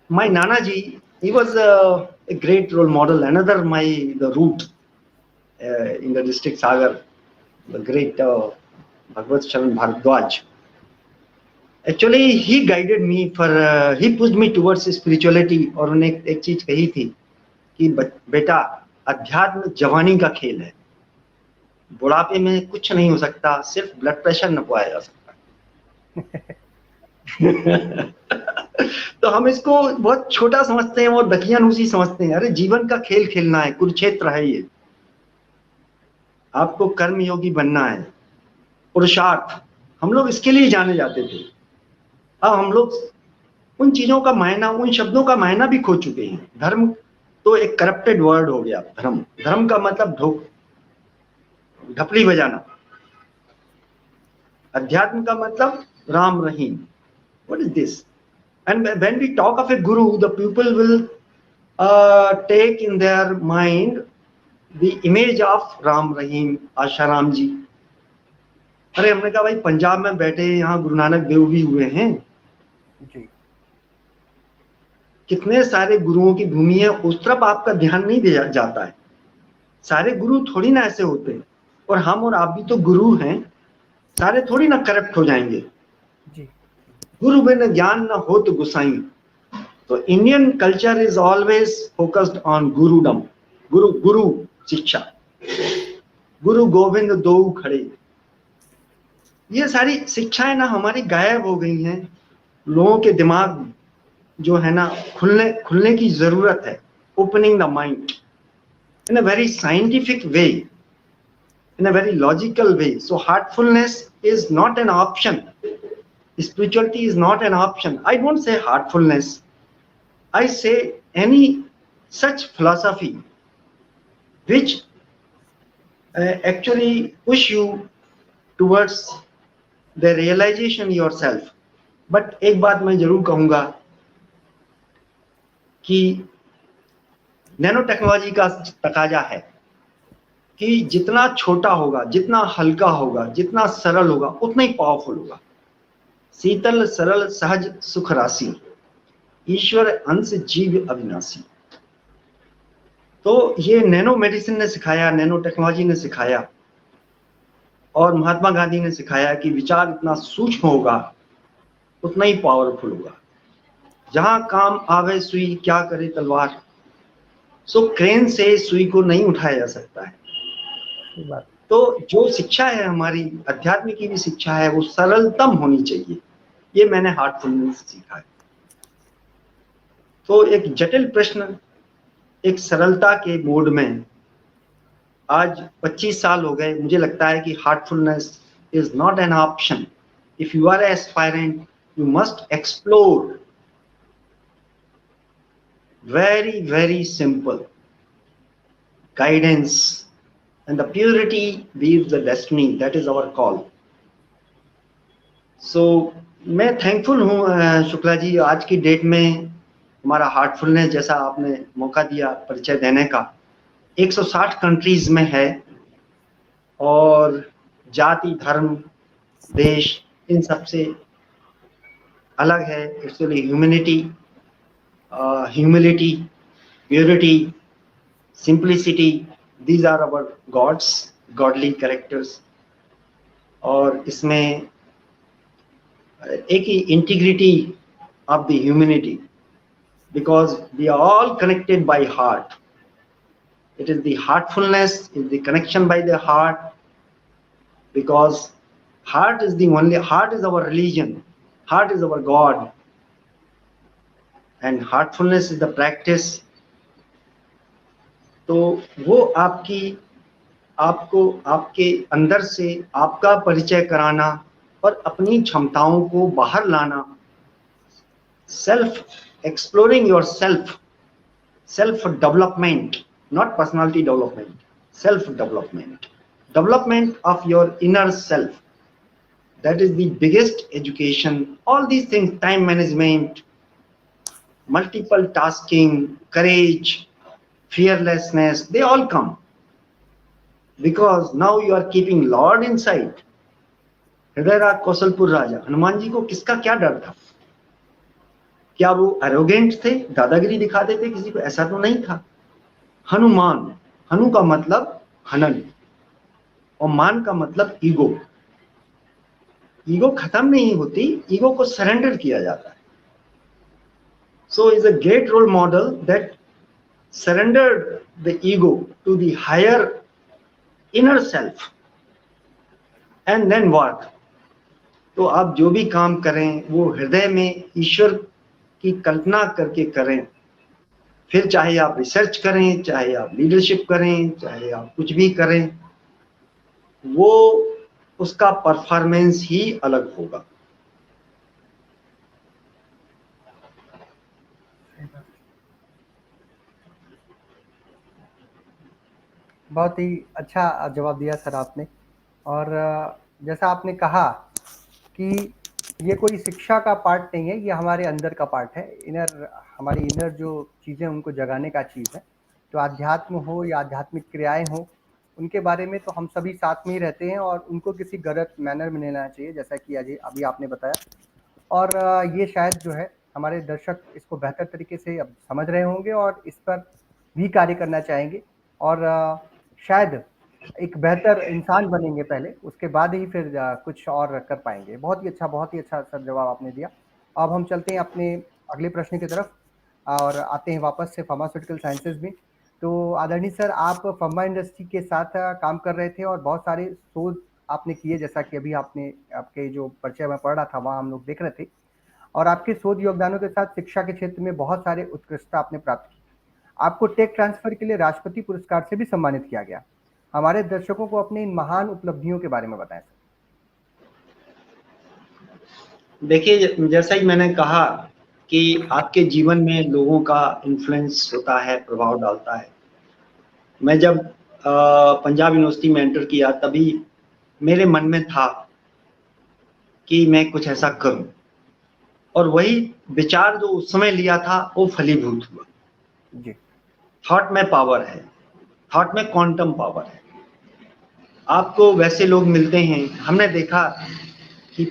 My Nana ji, he was a great role model. Another the root in the district Sagar, the great Bhagavad Sharan Bharadwaj. Actually, he guided me for, he pushed me towards spirituality. और उन्होंने एक चीज कही थी कि बेटा, अध्यात्म जवानी का खेल है, बुढ़ापे में कुछ नहीं हो सकता, सिर्फ ब्लड प्रेशर न पाया जा सकता। तो हम इसको बहुत छोटा समझते हैं और दकियानूसी समझते हैं। अरे जीवन का खेल खेलना है, कुरुक्षेत्र है ये, आपको कर्म योगी बनना है, पुरुषार्थ, हम लोग इसके लिए जाने जाते थे। अब हम लोग उन चीजों का मायना, उन शब्दों का मायना भी खो चुके हैं। धर्म तो एक करप्टेड वर्ड हो गया। धर्म, धर्म का मतलब ढपली बजाना। अध्यात्म का मतलब Ram Rahim. What is this? And when we talk of a guru, the people will take in their mind the image of Ram Rahim, Asaram जी। अरे हमने कहा भाई, पंजाब में बैठे यहाँ गुरु नानक देव भी हुए हैं जी। कितने सारे गुरुओं की भूमि है, उस तरफ आपका ध्यान नहीं दिया जाता है। सारे गुरु थोड़ी ना ऐसे होते हैं, और हम और आप भी तो गुरु हैं, सारे थोड़ी ना करप्ट हो जाएंगे। जी। गुरु बिन ज्ञान न हो तो गुसाई। तो Indian culture is always focused on gurudom. गुरु, गुरु शिक्षा, गुरु गोविंद दो खड़े, ये सारी शिक्षाएं ना हमारी गायब हो गई हैं। लोगों के दिमाग जो है ना, खुलने की जरूरत है। Opening the mind in a very scientific way, in a very logical way. So heartfulness is not an option. Spirituality is not an option. I don't say heartfulness. I say any such philosophy which actually push you towards the realization yourself. But एक बात मैं जरूर कहूँगा कि nano technology का तकाजा है कि जितना छोटा होगा, जितना हल्का होगा, जितना सरल होगा, उतना ही पावरफुल होगा। शीतल सरल सहज सुख राशि, ईश्वर अंश जीव अविनाशी। तो ये नैनो मेडिसिन ने सिखाया, नैनो टेक्नोलॉजी ने सिखाया, और महात्मा गांधी ने सिखाया कि विचार इतना सूक्ष्म होगा उतना ही पावरफुल होगा। जहां काम आवे सुई, क्या करे तलवार। सो क्रेन से सुई को नहीं उठाया जा सकता है। तो जो शिक्षा है हमारी अध्यात्म की भी शिक्षा है, वो सरलतम होनी चाहिए। ये मैंने हार्टफुलनेस से सीखा है। तो एक जटिल प्रश्न एक सरलता के मोड में, आज 25 साल हो गए, मुझे लगता है कि Heartfulness is not an option. If you are aspirant, you must explore. Very, very simple guidance, and the purity weaves the destiny. That is our call. So मैं थैंकफुल हूँ शुक्ला जी, आज की डेट में हमारा हार्टफुलनेस, जैसा आपने मौका दिया परिचय देने का, 160 कंट्रीज में है, और जाति, धर्म, देश, इन सब से अलग है। Actually humility, purity, simplicity, these are our gods, godly characters. और इसमें एक ही integrity of the humanity, because we are all connected by heart. It is the heartfulness, is the connection by the heart, because heart is our religion, heart is our God. And heartfulness is the practice. तो वो आपको आपके अंदर से आपका परिचय कराना और अपनी क्षमताओं को बाहर लाना, self exploring your self development, not personality development, self development of your inner self, that is the biggest education. All these things, time management, multiple tasking, courage, fearlessness, they all come because now you are keeping Lord inside. हृदय राग कौशलपुर राजा, हनुमान जी को किसका क्या डर था? क्या वो arrogant थे, दादागिरी दिखाते थे किसी को? ऐसा तो नहीं था। हनुमान, हनु का मतलब हनन और मान का मतलब ईगो। ईगो खत्म नहीं होती, ईगो को सरेंडर किया जाता है। So is a great role model that surrender the ego to the higher inner self and then work. तो आप जो भी काम करें वो हृदय में ईश्वर की कल्पना करके करें। फिर चाहे आप रिसर्च करें, चाहे आप लीडरशिप करें, चाहे आप कुछ भी करें, वो उसका परफॉर्मेंस ही अलग होगा। बहुत ही अच्छा जवाब दिया सर आपने। और जैसा आपने कहा कि ये कोई शिक्षा का पार्ट नहीं है, ये हमारे अंदर का पार्ट है, इनर, हमारी इनर जो चीज़ें उनको जगाने का चीज़ है। तो आध्यात्म हो या आध्यात्मिक क्रियाएं हो, उनके बारे में तो हम सभी साथ में ही रहते हैं और उनको किसी गलत मैनर में नहीं लेना चाहिए, जैसा कि अभी आपने बताया। और ये शायद जो है हमारे दर्शक इसको बेहतर तरीके से अब समझ रहे होंगे और इस पर भी कार्य करना चाहेंगे और शायद एक बेहतर इंसान बनेंगे पहले, उसके बाद ही फिर कुछ और कर पाएंगे। बहुत ही अच्छा सर जवाब आपने दिया। अब हम चलते हैं अपने अगले प्रश्न की तरफ और आते हैं वापस से फार्मास्यूटिकल साइंसेज में। तो आदरणीय सर, आप फार्मा इंडस्ट्री के साथ काम कर रहे थे और बहुत सारे शोध आपने किए, जैसा कि अभी आपने आपके जो परिचय में पढ़ रहा था वहाँ हम लोग देख रहे थे। और आपके शोध योगदानों के साथ शिक्षा के क्षेत्र में बहुत सारे उत्कृष्टता आपने प्राप्त की। आपको टेक ट्रांसफर के लिए राष्ट्रपति पुरस्कार से भी सम्मानित किया गया। हमारे दर्शकों को अपने इन महान उपलब्धियों के बारे में बताएं सर। देखिए, जैसा ही मैंने कहा कि आपके जीवन में लोगों का इन्फ्लुएंस होता है, प्रभाव डालता है। मैं जब पंजाब यूनिवर्सिटी में एंटर किया तभी मेरे मन में था कि मैं कुछ ऐसा करूं, और वही विचार जो उस समय लिया था वो फलीभूत हुआ। जी। थॉट में पावर है, थॉट में क्वांटम पावर है। आपको वैसे लोग मिलते हैं, हमने देखा कि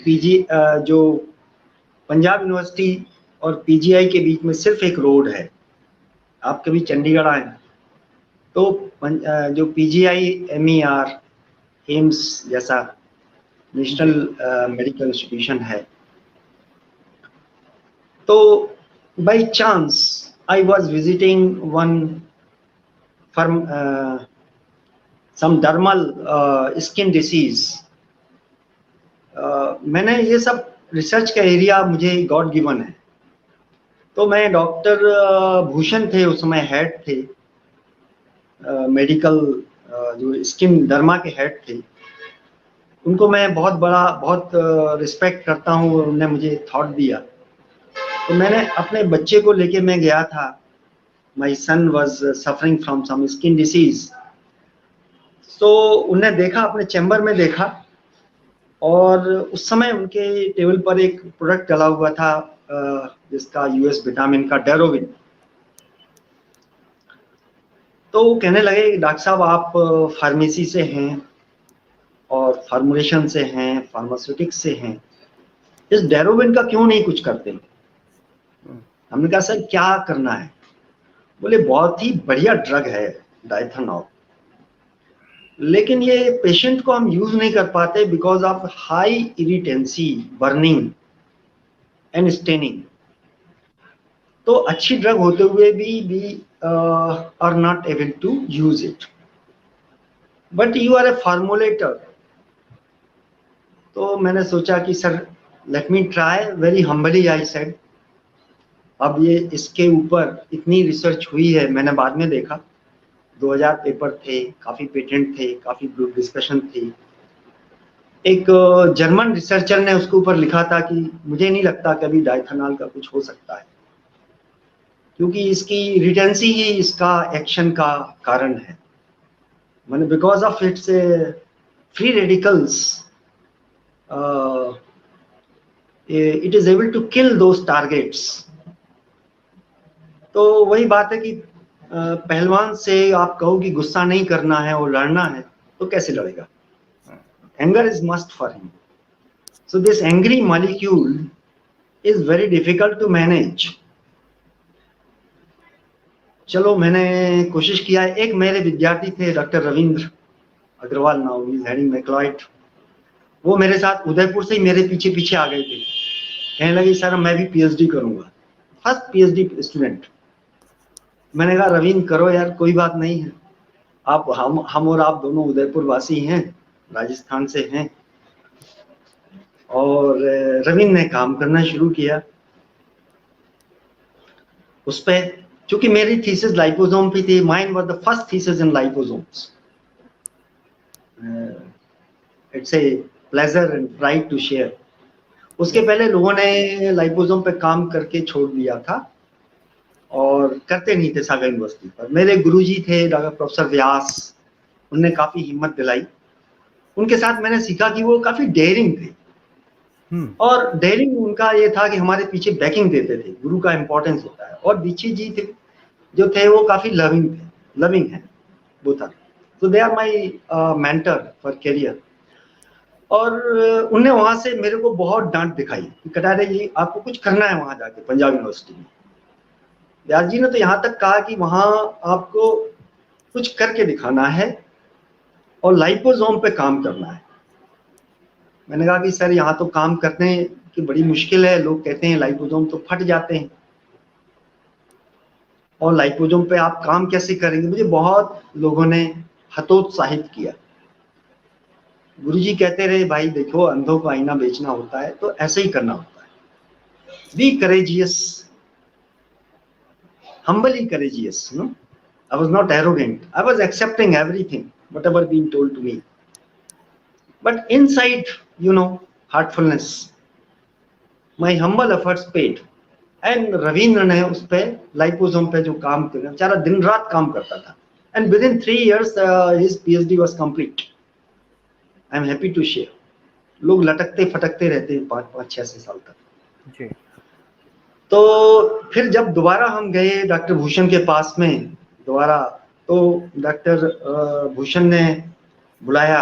जो पंजाब यूनिवर्सिटी और पीजीआई के बीच में सिर्फ एक रोड है। आप कभी चंडीगढ़ आए तो जो पीजीआई एमईआर एम्स जैसा जी। नेशनल मेडिकल इंस्टीट्यूशन है, तो by chance I was visiting one for some dermal skin disease. मैंने ये सब रिसर्च का एरिया मुझे गॉड गिवन है। तो मैं डॉक्टर भूषण थे उस समय, हेड थे मेडिकल, जो स्किन डर्मा के हेड थे। उनको मैं बहुत रिस्पेक्ट करता हूँ, उन्होंने मुझे थॉट दिया। तो मैंने अपने बच्चे को लेके मैं गया था। My son was suffering from some skin disease. तो उन्हें देखा, अपने चैम्बर में देखा, और उस समय उनके टेबल पर एक प्रोडक्ट डला हुआ था जिसका यूएस विटामिन का डेरोविन। तो वो कहने लगे, डॉक्टर साहब आप फार्मेसी से हैं और फार्मुलेशन से हैं, फार्मास्यूटिक्स से हैं, इस डेरोविन का क्यों नहीं कुछ करते? हमने कहा सर क्या करना है? बोले बहुत ही बढ़िया ड्रग है डाइथेनॉल, लेकिन ये पेशेंट को हम यूज नहीं कर पाते because of high irritancy, burning and staining. तो अच्छी ड्रग होते हुए भी are not able to use it, but you are a formulator. तो मैंने सोचा कि sir let me try, very humbly I said. अब ये इसके ऊपर इतनी रिसर्च हुई है, मैंने बाद में देखा 2000 पेपर थे, काफी पेटेंट थे, काफी ग्रुप डिस्कशन थी। एक जर्मन रिसर्चर ने उसके ऊपर लिखा था कि मुझे नहीं लगता कभी डाइथेनॉल का कुछ हो सकता है, क्योंकि इसकी रिटेंसी ही इसका एक्शन का कारण है। मैंने because of its free radicals it is able to kill those targets. तो वही बात है कि पहलवान से आप कहो कि गुस्सा नहीं करना है और लड़ना है, तो कैसे लड़ेगा? Anger is must for him. So this angry molecule is very difficult to manage. चलो मैंने कोशिश किया। एक मेरे विद्यार्थी थे doctor Ravindra Agarwal, now he is heading McLeod. वो मेरे साथ उदयपुर से ही मेरे पीछे पीछे आ गए थे, कहने लगे सर मैं भी पीएचडी करूंगा, फर्स्ट पीएचडी स्टूडेंट। मैंने कहा रवीन करो यार, कोई बात नहीं है, आप हम और आप दोनों उदयपुर वासी हैं, राजस्थान से हैं। और रवीन ने काम करना शुरू किया उस पे, क्योंकि मेरी थीसिस लाइपोसोम पे थी, mine was the first thesis in liposomes. It's a pleasure and pride to share. उसके पहले लोगों ने लाइपोसोम पे काम करके छोड़ दिया था और करते नहीं थे सागर यूनिवर्सिटी पर। मेरे गुरुजी थे डॉक्टर प्रोफेसर व्यास, उनने काफी हिम्मत दिलाई। उनके साथ मैंने सीखा कि वो काफी डेयरिंग थे, और डेयरिंग उनका ये था कि हमारे पीछे बैकिंग देते थे, गुरु का इंपॉर्टेंस होता है। और दीक्षित जी थे जो थे वो काफी लविंग थे, लविंग है वो था, तो they are my mentor for career. और उनने वहां से मेरे को बहुत डांट दिखाई कि कटारे जी आपको कुछ करना है वहां जाके पंजाब यूनिवर्सिटी में। व्यास जी ने तो यहाँ तक कहा कि वहां आपको कुछ करके दिखाना है और लाइपोसोम पे काम करना है। मैंने कहा कि सर यहाँ तो काम करने की बड़ी मुश्किल है, लोग कहते हैं लाइपोसोम तो फट जाते हैं, और लाइपोसोम पे आप काम कैसे करेंगे। मुझे बहुत लोगों ने हतोत्साहित किया। गुरुजी कहते रहे भाई देखो अंधों को आईना बेचना होता है तो ऐसे ही करना होता है, be courageous, humbly courageous, no? I was not arrogant. I was accepting everything, whatever being told to me. But inside, heartfulness, my humble efforts paid. And Ravindra ने उस पे लाइपोसोम पे जो काम किया, बेचारा दिन रात काम करता था. And within 3 years, his PhD was complete. I am happy to share. लोग लटकते फटकते रहते हैं 5-6 साल तक. जी. तो फिर जब दोबारा हम गए डॉक्टर भूषण के पास में दोबारा, तो डॉक्टर भूषण ने बुलाया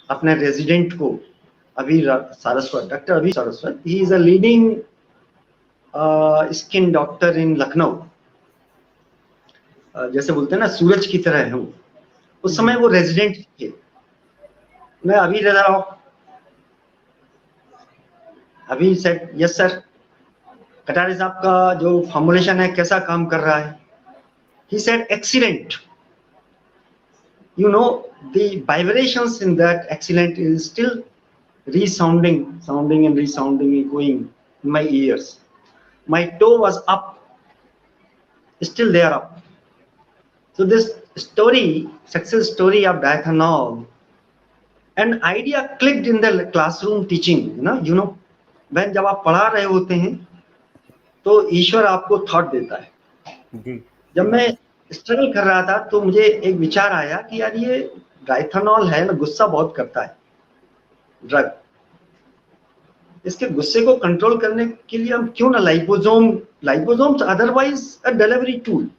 अपने रेजिडेंट को, अभी Saraswat, doctor Abhi Saraswat, he is a leading skin doctor in Lucknow. जैसे बोलते हैं ना सूरज की तरह है वो, उस समय वो रेजिडेंट थे। मैं अभी रह रहा हूँ, अभी सेड यस सर, कटारे साहब का जो फॉर्मुलेशन है कैसा काम कर रहा है? He said excellent. You know the vibrations in that excellent is still resounding, sounding and resounding, echoing in my ears. My toe was up, still they are up. So this story, success story of diethanol, an idea clicked in the classroom teaching. You know when जब आप पढ़ा रहे होते हैं तो ईश्वर आपको thought देता है जी। जब मैं स्ट्रगल कर रहा था तो मुझे एक विचार आया कि यार ये डाइथेनॉल है ना, गुस्सा बहुत करता है ड्रग, इसके गुस्से को कंट्रोल करने के लिए हम क्यों ना liposomes otherwise a delivery tool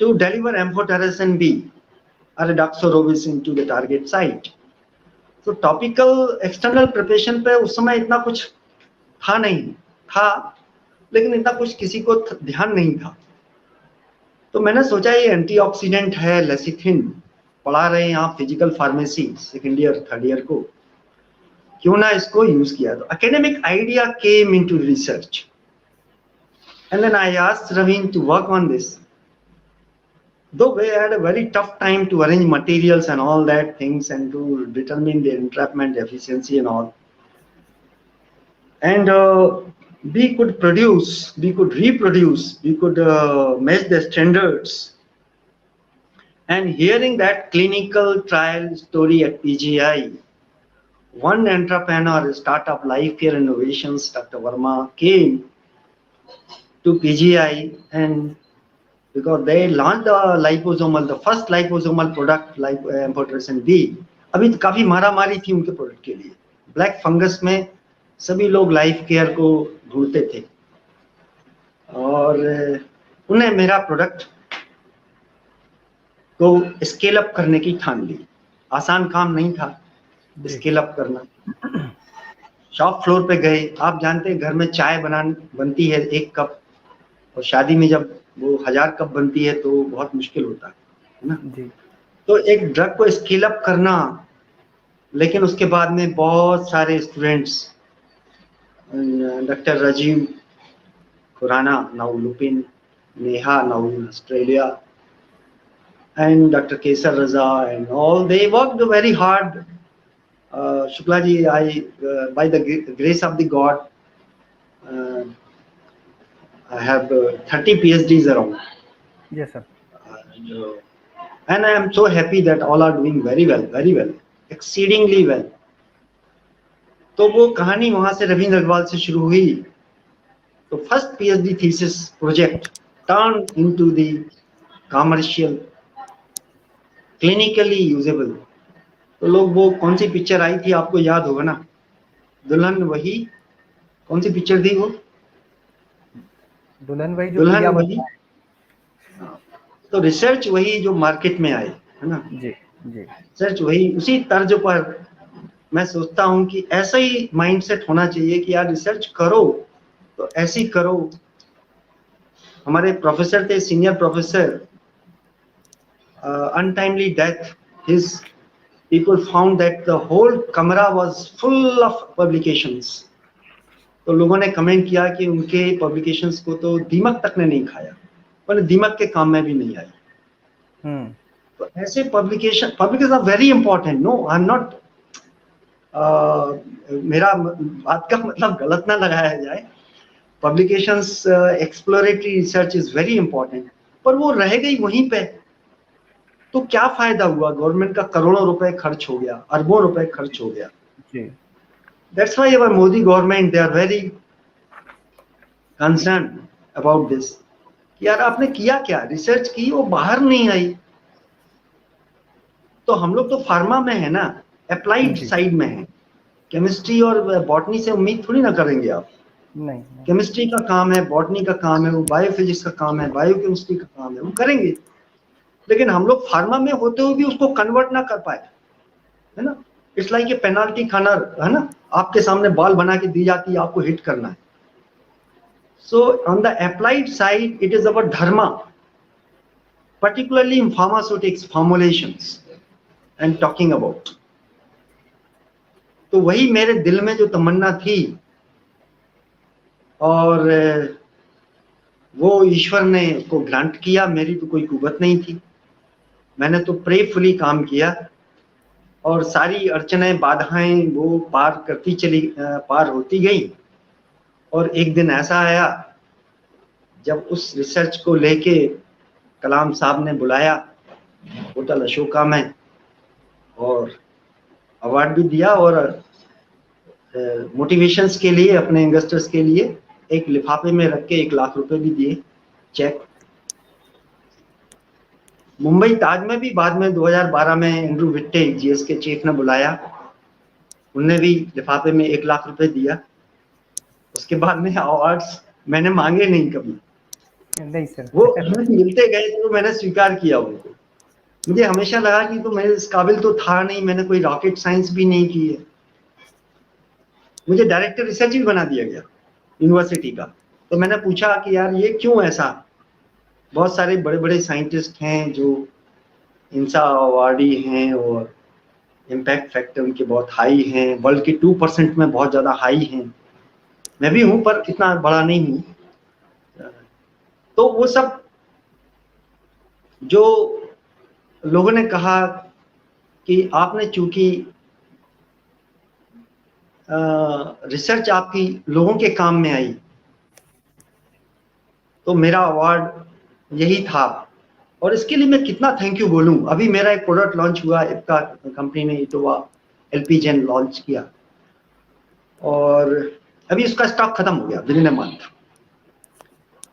to deliver amphotericin B और doxorubicin into the target site. तो टॉपिकल एक्सटर्नल प्रिपरेशन पे उस समय इतना कुछ था नहीं, था लेकिन इतना कुछ किसी को ध्यान नहीं था। तो मैंने सोचा ये एंटीऑक्सीडेंट है लेसिथिन, पढ़ा रहे हैं आप physical pharmacy second year third year को, क्यों ना इसको यूज किया। तो academic idea came into research and then I asked Raveen to work on this, though we had a very tough time to arrange materials and all that things and to determine their entrapment efficiency and all, and we could produce, we could reproduce, we could match the standards. And hearing that clinical trial story at PGI, one entrepreneur, startup Life Care Innovations, Dr. Verma, came to PGI, and because they launched the liposomal, the first liposomal product, amphotericin B. अभी तो काफी मारामारी थी उनके product के लिए, black fungus में सभी लोग लाइफ केयर को ढूंढते थे, और उन्हें मेरा प्रोडक्ट को स्केल अप करने की ठान ली। आसान काम नहीं था स्केल अप करना। शॉप फ्लोर पे गए, आप जानते हैं घर में चाय बनती है 1 कप, और शादी में जब वो 1000 कप बनती है तो बहुत मुश्किल होता है ना जी। तो एक ड्रग को स्केल अप करना लेकिन उसके बाद में बहुत सारे students, doctor Rajeev Khurana, now Lupin, Neha, now in Australia, and Dr. Kesar Raza, and all, they worked very hard. Shukla ji, by the grace of the God, uh, I have 30 PhDs around. Yes, sir. And I am so happy that all are doing very well, exceedingly well. तो वो कहानी वहां से रविंद्र अग्रवाल से शुरू हुई. तो first PhD thesis project turn into the commercial, clinically usable. तो लोग, वो कौन सी पिक्चर आई थी आपको याद होगा ना, दुल्हन वही, कौन सी पिक्चर थी वो, दुल्हन वही, दुल्हन वही. तो रिसर्च वही जो मार्केट में आए, है ना. जी जी. रिसर्च वही, उसी तर्ज पर मैं सोचता हूँ कि ऐसा ही माइंडसेट होना चाहिए कि यार रिसर्च करो तो ऐसी करो. हमारे प्रोफेसर थे, senior professor, untimely death, his people found that the whole कमरा वाज फुल ऑफ पब्लिकेशंस. तो लोगों ने कमेंट किया कि उनके पब्लिकेशंस को तो दीमक तक ने नहीं खाया, पर दीमक के काम में भी नहीं आई. तो ऐसे publication are very important. No, I am not, मेरा बात का मतलब गलत ना लगाया जाए. Publications, exploratory research is very important, पर वो रह गई वहीं पे. तो क्या फायदा हुआ? गवर्नमेंट का करोड़ों रुपए खर्च हो गया, अरबों रुपए खर्च हो गया. That's why our Modi government, they are very concerned about this. यार आपने किया क्या? रिसर्च की, वो बाहर नहीं आई. तो हम लोग तो फार्मा में है ना, अप्लाइड साइड में है. केमिस्ट्री और बॉटनी से उम्मीद थोड़ी ना करेंगे आप. नहीं. केमिस्ट्री का काम है, बॉटनी का काम है, वो बायोफिजिक्स का काम है, बायोकेमिस्ट्री का काम है, वो करेंगे. लेकिन हम लोग फार्मा में होते हुए भी उसको कन्वर्ट ना कर पाए, है ना. इट्स लाइक ए पेनाल्टी खाना, है ना. आपके सामने बॉल बना के दी जाती है, आपको हिट करना है. So on the applied side it is our Dharma, particularly in pharmaceutics formulations and talking about. तो वही मेरे दिल में जो तमन्ना थी, और वो ईश्वर ने उसको ग्रांट किया. मेरी तो कोई कुवत नहीं थी, मैंने तो प्रेफुली काम किया, और सारी अड़चनें, बाधाएं वो पार होती गई. और एक दिन ऐसा आया जब उस रिसर्च को लेके कलाम साहब ने बुलाया होटल अशोका में, और अवार्ड भी दिया, और मोटिवेशंस के लिए, अपने इन्वेस्टर्स के लिए एक लिफाफे में रख के 1 लाख रुपए भी दिए, चेक. मुंबई ताज में भी बाद में 2012 में एंड्रू विट्टे, जीएस के चीफ ने बुलाया, उनने भी लिफाफे में 1 लाख रुपए दिया. उसके बाद में अवार्ड्स मैंने मांगे नहीं कभी. नहीं सर. वो मिलते गए तो मैंने स्वीकार किया उनको. मुझे हमेशा लगा कि तो मैं इस काबिल तो था नहीं, मैंने कोई रॉकेट साइंस भी नहीं की है. मुझे डायरेक्टर रिसर्च भी बना दिया गया यूनिवर्सिटी का. तो मैंने पूछा कि यार ये क्यों ऐसा? बहुत सारे बड़े बड़े साइंटिस्ट हैं जो इंसा अवार्डी हैं, और इम्पैक्ट फैक्टर उनके बहुत हाई हैं, वर्ल्ड के 2% में बहुत ज़्यादा हाई हैं. मैं भी हूँ, पर इतना बड़ा नहीं हूँ. तो वो सब जो लोगों ने कहा कि आपने चूंकि रिसर्च आपकी लोगों के काम में आई, तो मेरा अवार्ड यही था. और इसके लिए मैं कितना थैंक यू बोलूं. अभी मेरा एक प्रोडक्ट लॉन्च हुआ, इप्का कंपनी ने इटोवा एलपीजेन लॉन्च किया, और अभी उसका स्टॉक खत्म हो गया विद इन अ मंथ.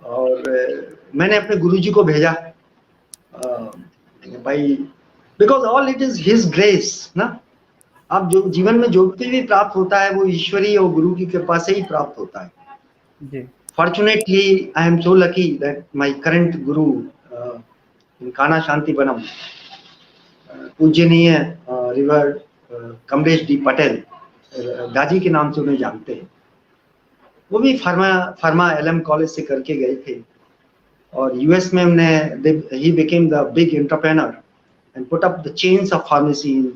और मैंने अपने गुरुजी को भेजा, भाई, because all it is his grace ना. आप जो जीवन में जो भी प्राप्त होता है वो ईश्वरीय और गुरु की कृपा से ही प्राप्त होता है. जी. Fortunately, I am so lucky that my current guru, काना शांति बनम, पूजनीय रिवर कमलेश डी पटेल, गाजी के नाम से उन्हें जानते हैं. वो भी फार्मा एलएम कॉलेज से करके गए थे, और यूएस में उन्हें he became the big entrepreneur and put up the chains of pharmacy in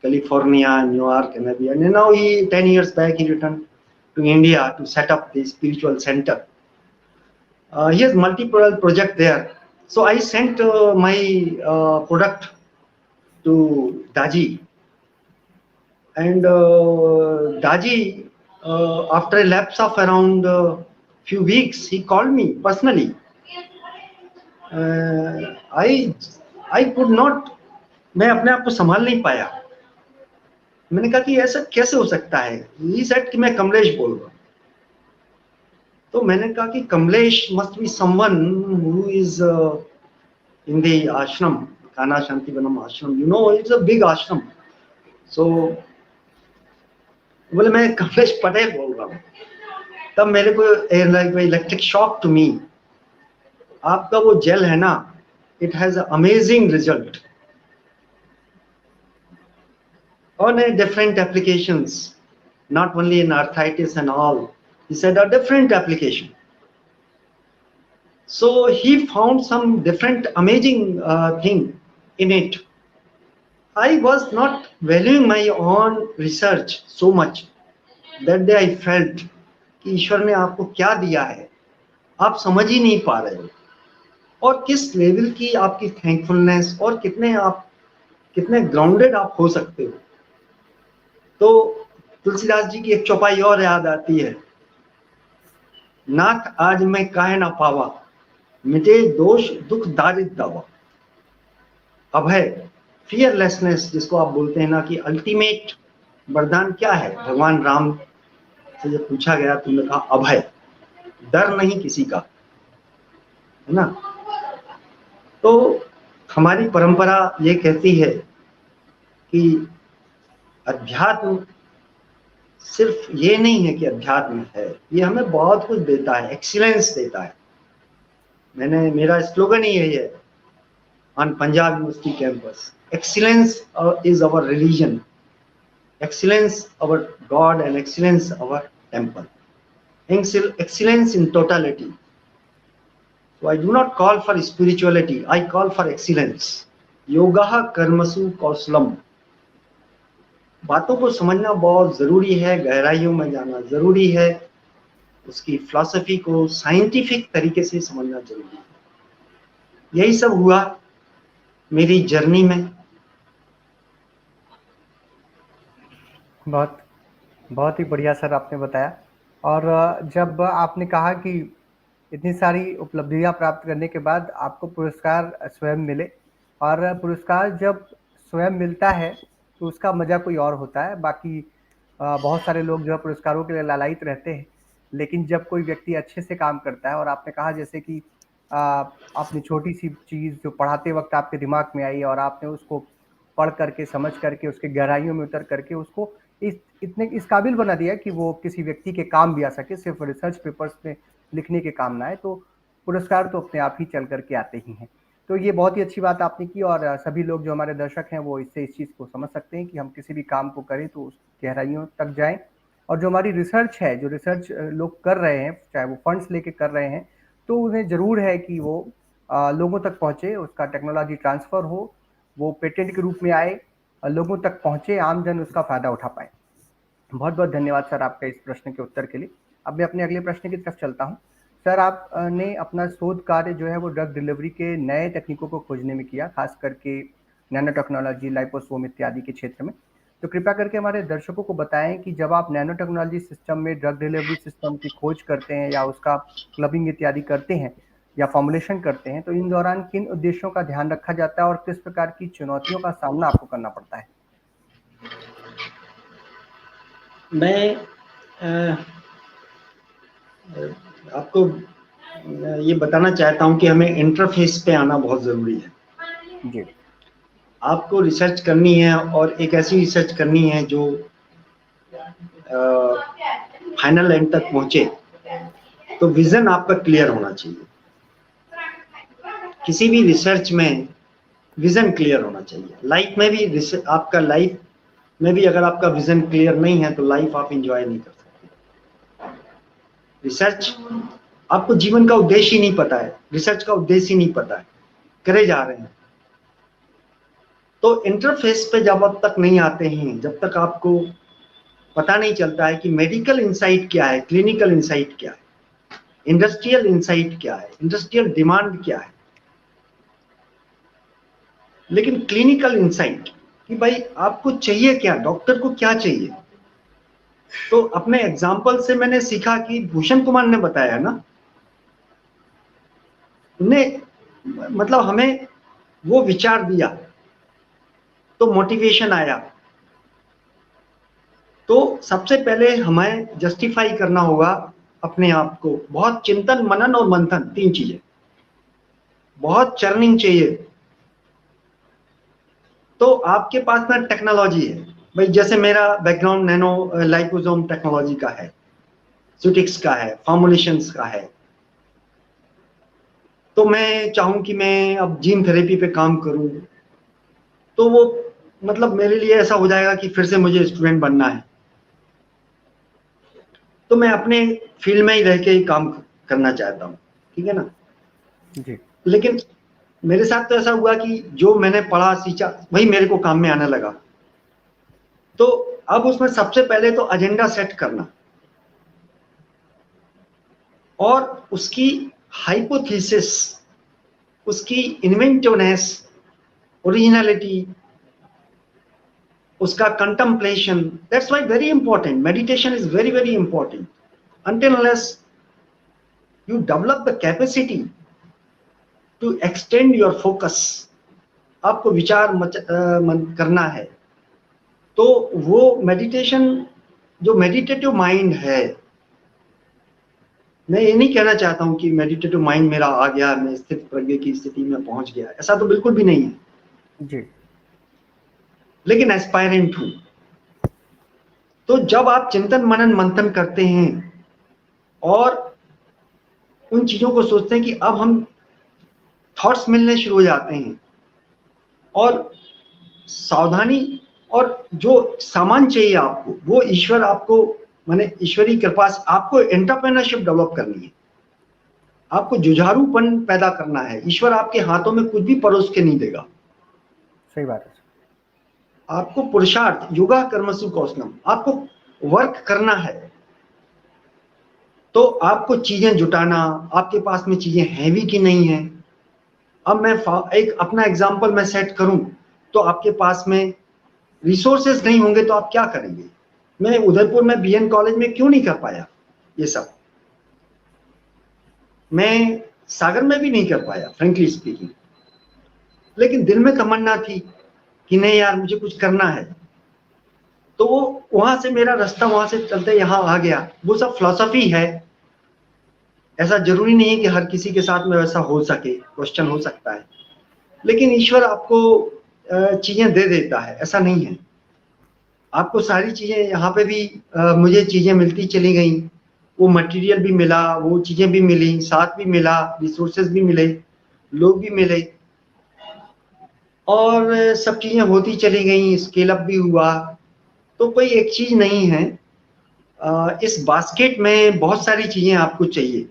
California, New York, and everywhere. And now 10 years back, he returned to India to set up the spiritual center. He has multiple projects there. So I sent my product to Daji. And Daji, after a lapse of around few weeks, he called me personally. I could not, मैं अपने आप को संभाल नहीं पाया. मैंने कहा कि ऐसा कैसे हो सकता है. He said कि मैं कमलेश बोल रहा हूँ. तो मैंने कहा कि Kamlesh must be someone who is in the ashram, Kana Shanti Vanam ashram. You know, it's a big ashram. So बोले मैं कमलेश पटेल बोल रहा हूँ. तब मेरे को इलेक्ट्रिक शॉक टू मी. आपका वो जेल है ना, it has an amazing result on a different applications, not only in arthritis and all. He said a different application. So he found some different amazing thing in it. I was not valuing my own research so much. That day I felt कि ईश्वर ने आपको क्या दिया है, आप समझ ही नहीं पा रहे हो, और किस लेवल की आपकी थैंकफुलनेस और कितने ग्राउंडेड आप हो सकते हो. तो तुलसीदास जी की एक चौपाई और याद आती है. नाथ आज मैं काहे ना पावा, मिटे दोष दुख दारिद्र दावा. अभय, फियरलेसनेस जिसको आप बोलते हैं ना, कि अल्टीमेट वरदान क्या है. भगवान राम से जब पूछा गया, तुमने कहा अभय, डर नहीं किसी का, है ना. तो हमारी परंपरा ये कहती है कि अध्यात्म सिर्फ ये नहीं है कि अध्यात्म है, ये हमें बहुत कुछ देता है, एक्सीलेंस देता है. मेरा स्लोगन ही यही है on Punjab university campus, excellence is our religion, excellence our God, and excellence our temple, excellence in totality. So I do not call for spirituality, I call for excellence. Yoga कर्मसु कौशलम. बातों को समझना बहुत जरूरी है, गहराइयों में जाना जरूरी है, उसकी फिलॉसफी को साइंटिफिक तरीके से समझना जरूरी है. यही सब हुआ मेरी जर्नी में. बहुत ही बढ़िया सर आपने बताया. और जब आपने कहा कि इतनी सारी उपलब्धियां प्राप्त करने के बाद आपको पुरस्कार स्वयं मिले, और पुरस्कार जब स्वयं मिलता है तो उसका मज़ा कोई और होता है. बाकी बहुत सारे लोग जो है पुरस्कारों के लिए लालायित रहते हैं, लेकिन जब कोई व्यक्ति अच्छे से काम करता है, और आपने कहा जैसे कि आपने छोटी सी चीज़ जो पढ़ाते वक्त आपके दिमाग में आई और आपने उसको पढ़ करके, समझ करके, उसके गहराइयों में उतर करके उसको इस काबिल बना दिया कि वो किसी व्यक्ति के काम भी आ सके, सिर्फ रिसर्च पेपर्स में लिखने के काम ना आए. तो पुरस्कार तो अपने आप ही चल करके आते ही हैं. तो ये बहुत ही अच्छी बात आपने की, और सभी लोग जो हमारे दर्शक हैं वो इससे इस चीज़ को समझ सकते हैं कि हम किसी भी काम को करें तो उस गहराइयों तक जाएं. और जो हमारी रिसर्च है, जो रिसर्च लोग कर रहे हैं, चाहे वो फंड्स लेके कर रहे हैं, तो उन्हें ज़रूर है कि वो लोगों तक पहुँचे, उसका टेक्नोलॉजी ट्रांसफ़र हो, वो पेटेंट के रूप में आए, लोगों तक पहुँचे, आम जन उसका फ़ायदा उठा पाए. बहुत बहुत धन्यवाद सर आपका इस प्रश्न के उत्तर के लिए. अब मैं अपने अगले प्रश्न की तरफ चलता हूँ. सर, आपने अपना शोध कार्य जो है वो ड्रग डिलीवरी के नए तकनीकों को खोजने में किया, खास करके नैनो टेक्नोलॉजी, लाइपोसोम इत्यादि के क्षेत्र में. तो कृपया करके हमारे दर्शकों को बताएं कि जब आप नैनो टेक्नोलॉजी सिस्टम में ड्रग डिलीवरी सिस्टम की खोज करते हैं या उसका क्लबिंग इत्यादि करते हैं या फॉर्मुलेशन करते हैं, तो इन दौरान किन उद्देश्यों का ध्यान रखा जाता है और किस प्रकार की चुनौतियों का सामना आपको करना पड़ता है? मैं आपको ये बताना चाहता हूं कि हमें इंटरफेस पे आना बहुत ज़रूरी है. जी. आपको रिसर्च करनी है, और एक ऐसी रिसर्च करनी है जो फाइनल एंड तक पहुंचे. तो विजन आपका क्लियर होना चाहिए. किसी भी रिसर्च में विजन क्लियर होना चाहिए. लाइफ में भी, आपका लाइफ में भी अगर आपका विजन क्लियर नहीं है तो लाइफ आप एंजॉय नहीं कर सकते. रिसर्च, आपको जीवन का उद्देश्य ही नहीं पता है, रिसर्च का उद्देश्य ही नहीं पता है, करे जा रहे हैं. तो इंटरफेस पे जब तक नहीं आते हैं, जब तक आपको पता नहीं चलता है कि मेडिकल इंसाइट क्या है, क्लिनिकल इंसाइट क्या है, इंडस्ट्रियल इंसाइट क्या है, इंडस्ट्रियल डिमांड क्या है, लेकिन क्लिनिकल इंसाइट कि भाई आपको चाहिए क्या, डॉक्टर को क्या चाहिए। तो अपने एग्जाम्पल से मैंने सीखा कि भूषण कुमार ने बताया ना, ने मतलब हमें वो विचार दिया तो मोटिवेशन आया। तो सबसे पहले हमें जस्टिफाई करना होगा अपने आप को, बहुत चिंतन मनन और मंथन, 3 चीजें, बहुत चर्निंग चाहिए। तो आपके पास ना टेक्नोलॉजी है भाई, जैसे मेरा बैकग्राउंड नैनो लाइपोसोम टेक्नोलॉजी का है, सुटिक्स का है, फॉर्मुलेशंस का है। तो मैं चाहूं कि मैं अब जीन थेरेपी पे काम करूं, तो वो मतलब मेरे लिए ऐसा हो जाएगा कि फिर से मुझे स्टूडेंट बनना है। तो मैं अपने फील्ड में ही रह के ही काम करना चाहता हूँ, ठीक है ना। जी। लेकिन मेरे साथ तो ऐसा हुआ कि जो मैंने पढ़ा सीखा वही मेरे को काम में आने लगा। तो अब उसमें सबसे पहले तो एजेंडा सेट करना और उसकी हाइपोथेसिस, उसकी इन्वेंटिवनेस, ओरिजिनलिटी, उसका contemplation, that's why very important, meditation is very very important. until unless you develop the capacity to extend your focus, आपको विचार करना है। तो वो मेडिटेशन, जो मेडिटेटिव माइंड है, मैं ये नहीं कहना चाहता हूं कि मेडिटेटिव माइंड मेरा आ गया, मैं स्थित प्रज्ञ की स्थिति में पहुंच गया, ऐसा तो बिल्कुल भी नहीं है जी। लेकिन एस्पायरेंट हूं। तो जब आप चिंतन मनन मंथन करते हैं और उन चीजों को सोचते हैं कि अब हम थॉट्स मिलने शुरू हो जाते हैं और सावधानी और जो सामान चाहिए आपको वो ईश्वर आपको, माने ईश्वरी कृपा से आपको एंटरप्रेन्योरशिप डेवलप करनी है, आपको जुझारूपन पैदा करना है। ईश्वर आपके हाथों में कुछ भी परोस के नहीं देगा। सही बात है। आपको पुरुषार्थ, योगा कर्मसु कौशलम, आपको वर्क करना है। तो आपको चीजें जुटाना, आपके पास में चीजें हैं भी कि नहीं है। अब मैं एक अपना एग्जांपल मैं सेट करूं, तो आपके पास में रिसोर्सेज नहीं होंगे तो आप क्या करेंगे। मैं उदयपुर में बीएन कॉलेज में क्यों नहीं कर पाया ये सब, मैं सागर में भी नहीं कर पाया फ्रेंकली स्पीकिंग, लेकिन दिल में तमन्ना थी कि नहीं यार मुझे कुछ करना है। तो वो वहां से मेरा रास्ता वहां से चलते यहाँ आ गया। वो सब फिलॉसफी है, ऐसा जरूरी नहीं है कि हर किसी के साथ में वैसा हो सके, क्वेश्चन हो सकता है, लेकिन ईश्वर आपको चीजें दे देता है, ऐसा नहीं है। आपको सारी चीजें यहाँ पे भी मुझे चीजें मिलती चली गई, वो मटेरियल भी मिला, वो चीजें भी मिली, साथ भी मिला, रिसोर्सेज भी मिले, लोग भी मिले, और सब चीजें होती चली गई, स्केल अप भी हुआ। तो कोई एक चीज नहीं है, इस बास्केट में बहुत सारी चीजें आपको चाहिए,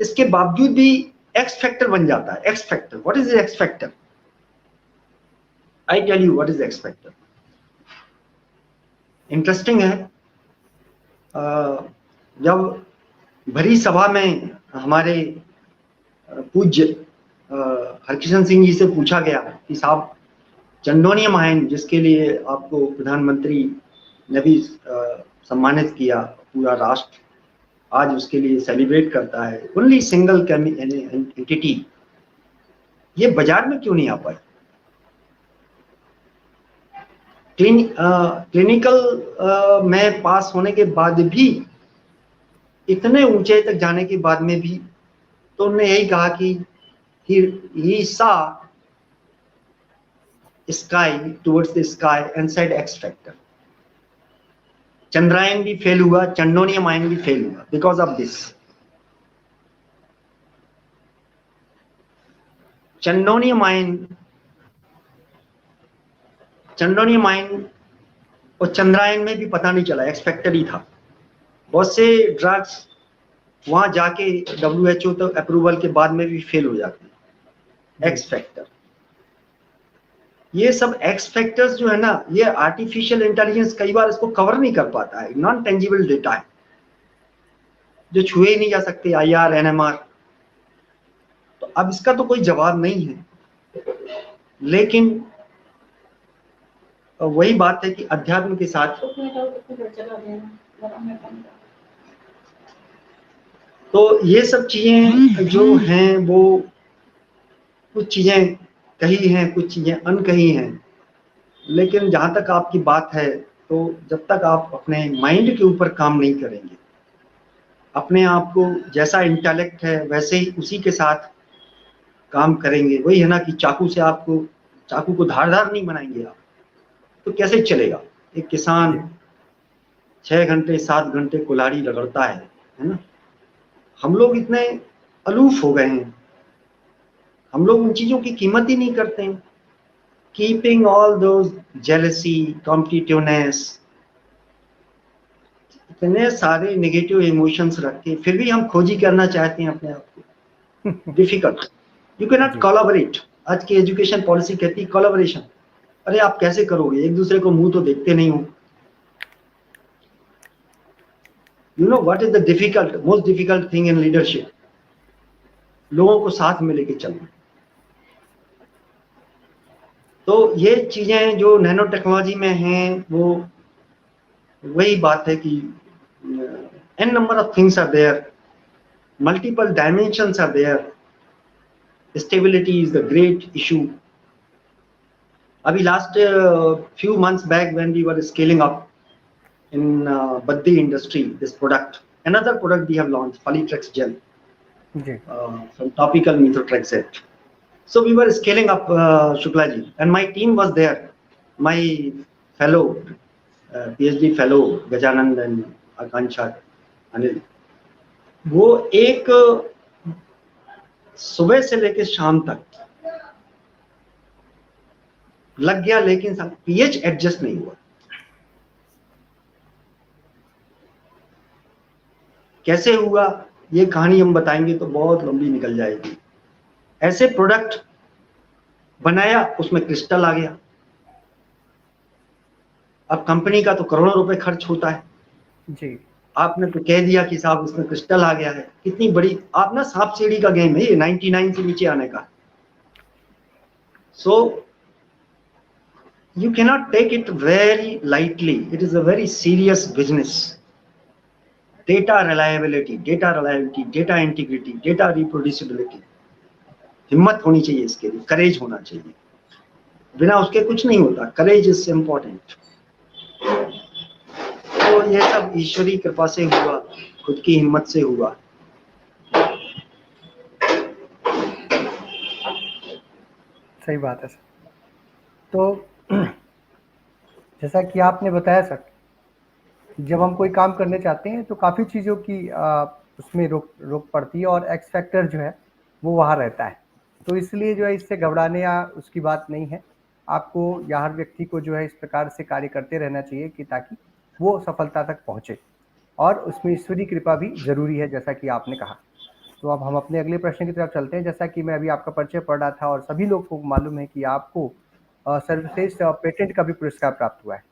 इसके बावजूद भी एक्स फैक्टर बन जाता है। X factor, what is X factor? I tell you what is X factor. Interesting है। जब भरी सभा में हमारे पूज्य हरकिशन सिंह जी से पूछा गया कि साहब चंदोनियम आयन जिसके लिए आपको प्रधानमंत्री ने भी सम्मानित किया, पूरा राष्ट्र आज उसके लिए सेलिब्रेट करता है, ओनली सिंगल एंटिटी, ये बाजार में क्यों नहीं आ पाई? क्लिनिकल में पास होने के बाद भी, इतने ऊंचे तक जाने के बाद में भी, तो उन्होंने यही कहा कि he saw sky towards the sky and said X factor। Chandrayaan भी फेल हुआ, चंडोनियम आयन भी फेल हुआ बिकॉज ऑफ दिस। चंडोनियम आयन और चंद्रायन में भी पता नहीं चला, एक्स फैक्टर ही था। बहुत से ड्रग्स वहां जाके WHO तो अप्रूवल के बाद में भी फेल हो जाते हैं, एक्स फैक्टर। ये सब एक्स फैक्टर्स जो है ना, ये आर्टिफिशियल इंटेलिजेंस कई बार इसको कवर नहीं कर पाता है। नॉन टेंजिबल डेटा है जो छुए ही नहीं जा सकते, IR NMR। तो अब इसका तो कोई जवाब नहीं है, लेकिन वही बात है कि अध्यात्म के साथ तो ये सब चीजें जो हैं वो कुछ चीजें कही हैं, कुछ चीजें अनकही हैं। लेकिन जहां तक आपकी बात है, तो जब तक आप अपने माइंड के ऊपर काम नहीं करेंगे, अपने आप को जैसा इंटेलेक्ट है वैसे ही उसी के साथ काम करेंगे, वही है ना कि चाकू को धारदार नहीं बनाएंगे आप, तो कैसे चलेगा। एक किसान 6 घंटे 7 घंटे कुल्हाड़ी रगड़ता है ना। हम लोग इतने अलूफ हो गए हैं, हम लोग उन चीजों की कीमत ही नहीं करते हैं। Keeping all those jealousy, competitiveness, इतने सारे नेगेटिव इमोशंस रख के फिर भी हम खोजी करना चाहते हैं अपने आप को। Difficult, you can not collaborate. आज की एजुकेशन पॉलिसी कहती है कोलैबोरेशन। अरे आप कैसे करोगे, एक दूसरे को मुंह तो देखते नहीं हो। You know what is the most difficult thing in leadership? लोगों को साथ में लेके चलना। तो ये चीजें जो नैनो टेक्नोलॉजी में हैं, वो वही बात है कि n number of things are there, multiple dimensions are there. Stability is the great issue. Abhi last few months back when we were scaling up in Baddi industry, this product, another product we have launched, Polytrex Gel, from topical methotrexate. So we were scaling up, Shukla ji, and my team was there. My fellow, PhD fellow, Gajanand and Akansha, Anil. वो एक सुबह से लेकर शाम तक लग गया, लेकिन पीएच एडजस्ट नहीं हुआ। कैसे हुआ ये कहानी हम बताएंगे तो बहुत लंबी निकल जाएगी। ऐसे प्रोडक्ट बनाया, उसमें क्रिस्टल आ गया। अब कंपनी का तो करोड़ों रुपए खर्च होता है जी। आपने तो कह दिया कि साहब इसमें क्रिस्टल आ गया है, कितनी बड़ी आप ना सांप सीढ़ी का गेम है ये, 99 से नीचे आने का। सो you cannot take it very lightly. It is a very serious business. Data reliability, data integrity, data reproducibility. हिम्मत होनी चाहिए इसके लिए, करेज होना चाहिए। बिना उसके कुछ नहीं होता। Courage is important. तो ये सब ईश्वरी कृपा से हुआ, खुद की हिम्मत से हुआ। सही बात है सर। तो जैसा कि आपने बताया सर, जब हम कोई काम करने चाहते हैं तो काफ़ी चीज़ों की उसमें रोक पड़ती है, और एक्स फैक्टर जो है वो वहाँ रहता है। तो इसलिए जो है इससे घबराने या उसकी बात नहीं है। आपको या हर व्यक्ति को जो है इस प्रकार से कार्य करते रहना चाहिए कि ताकि वो सफलता तक पहुँचे, और उसमें ईश्वरीय कृपा भी ज़रूरी है, जैसा कि आपने कहा। तो अब हम अपने अगले प्रश्न की तरफ चलते हैं। जैसा कि मैं अभी आपका परिचय पढ़ रहा था और सभी लोग को मालूम है कि आपको सर्वश्रेष्ठ पेटेंट का भी पुरस्कार प्राप्त हुआ है।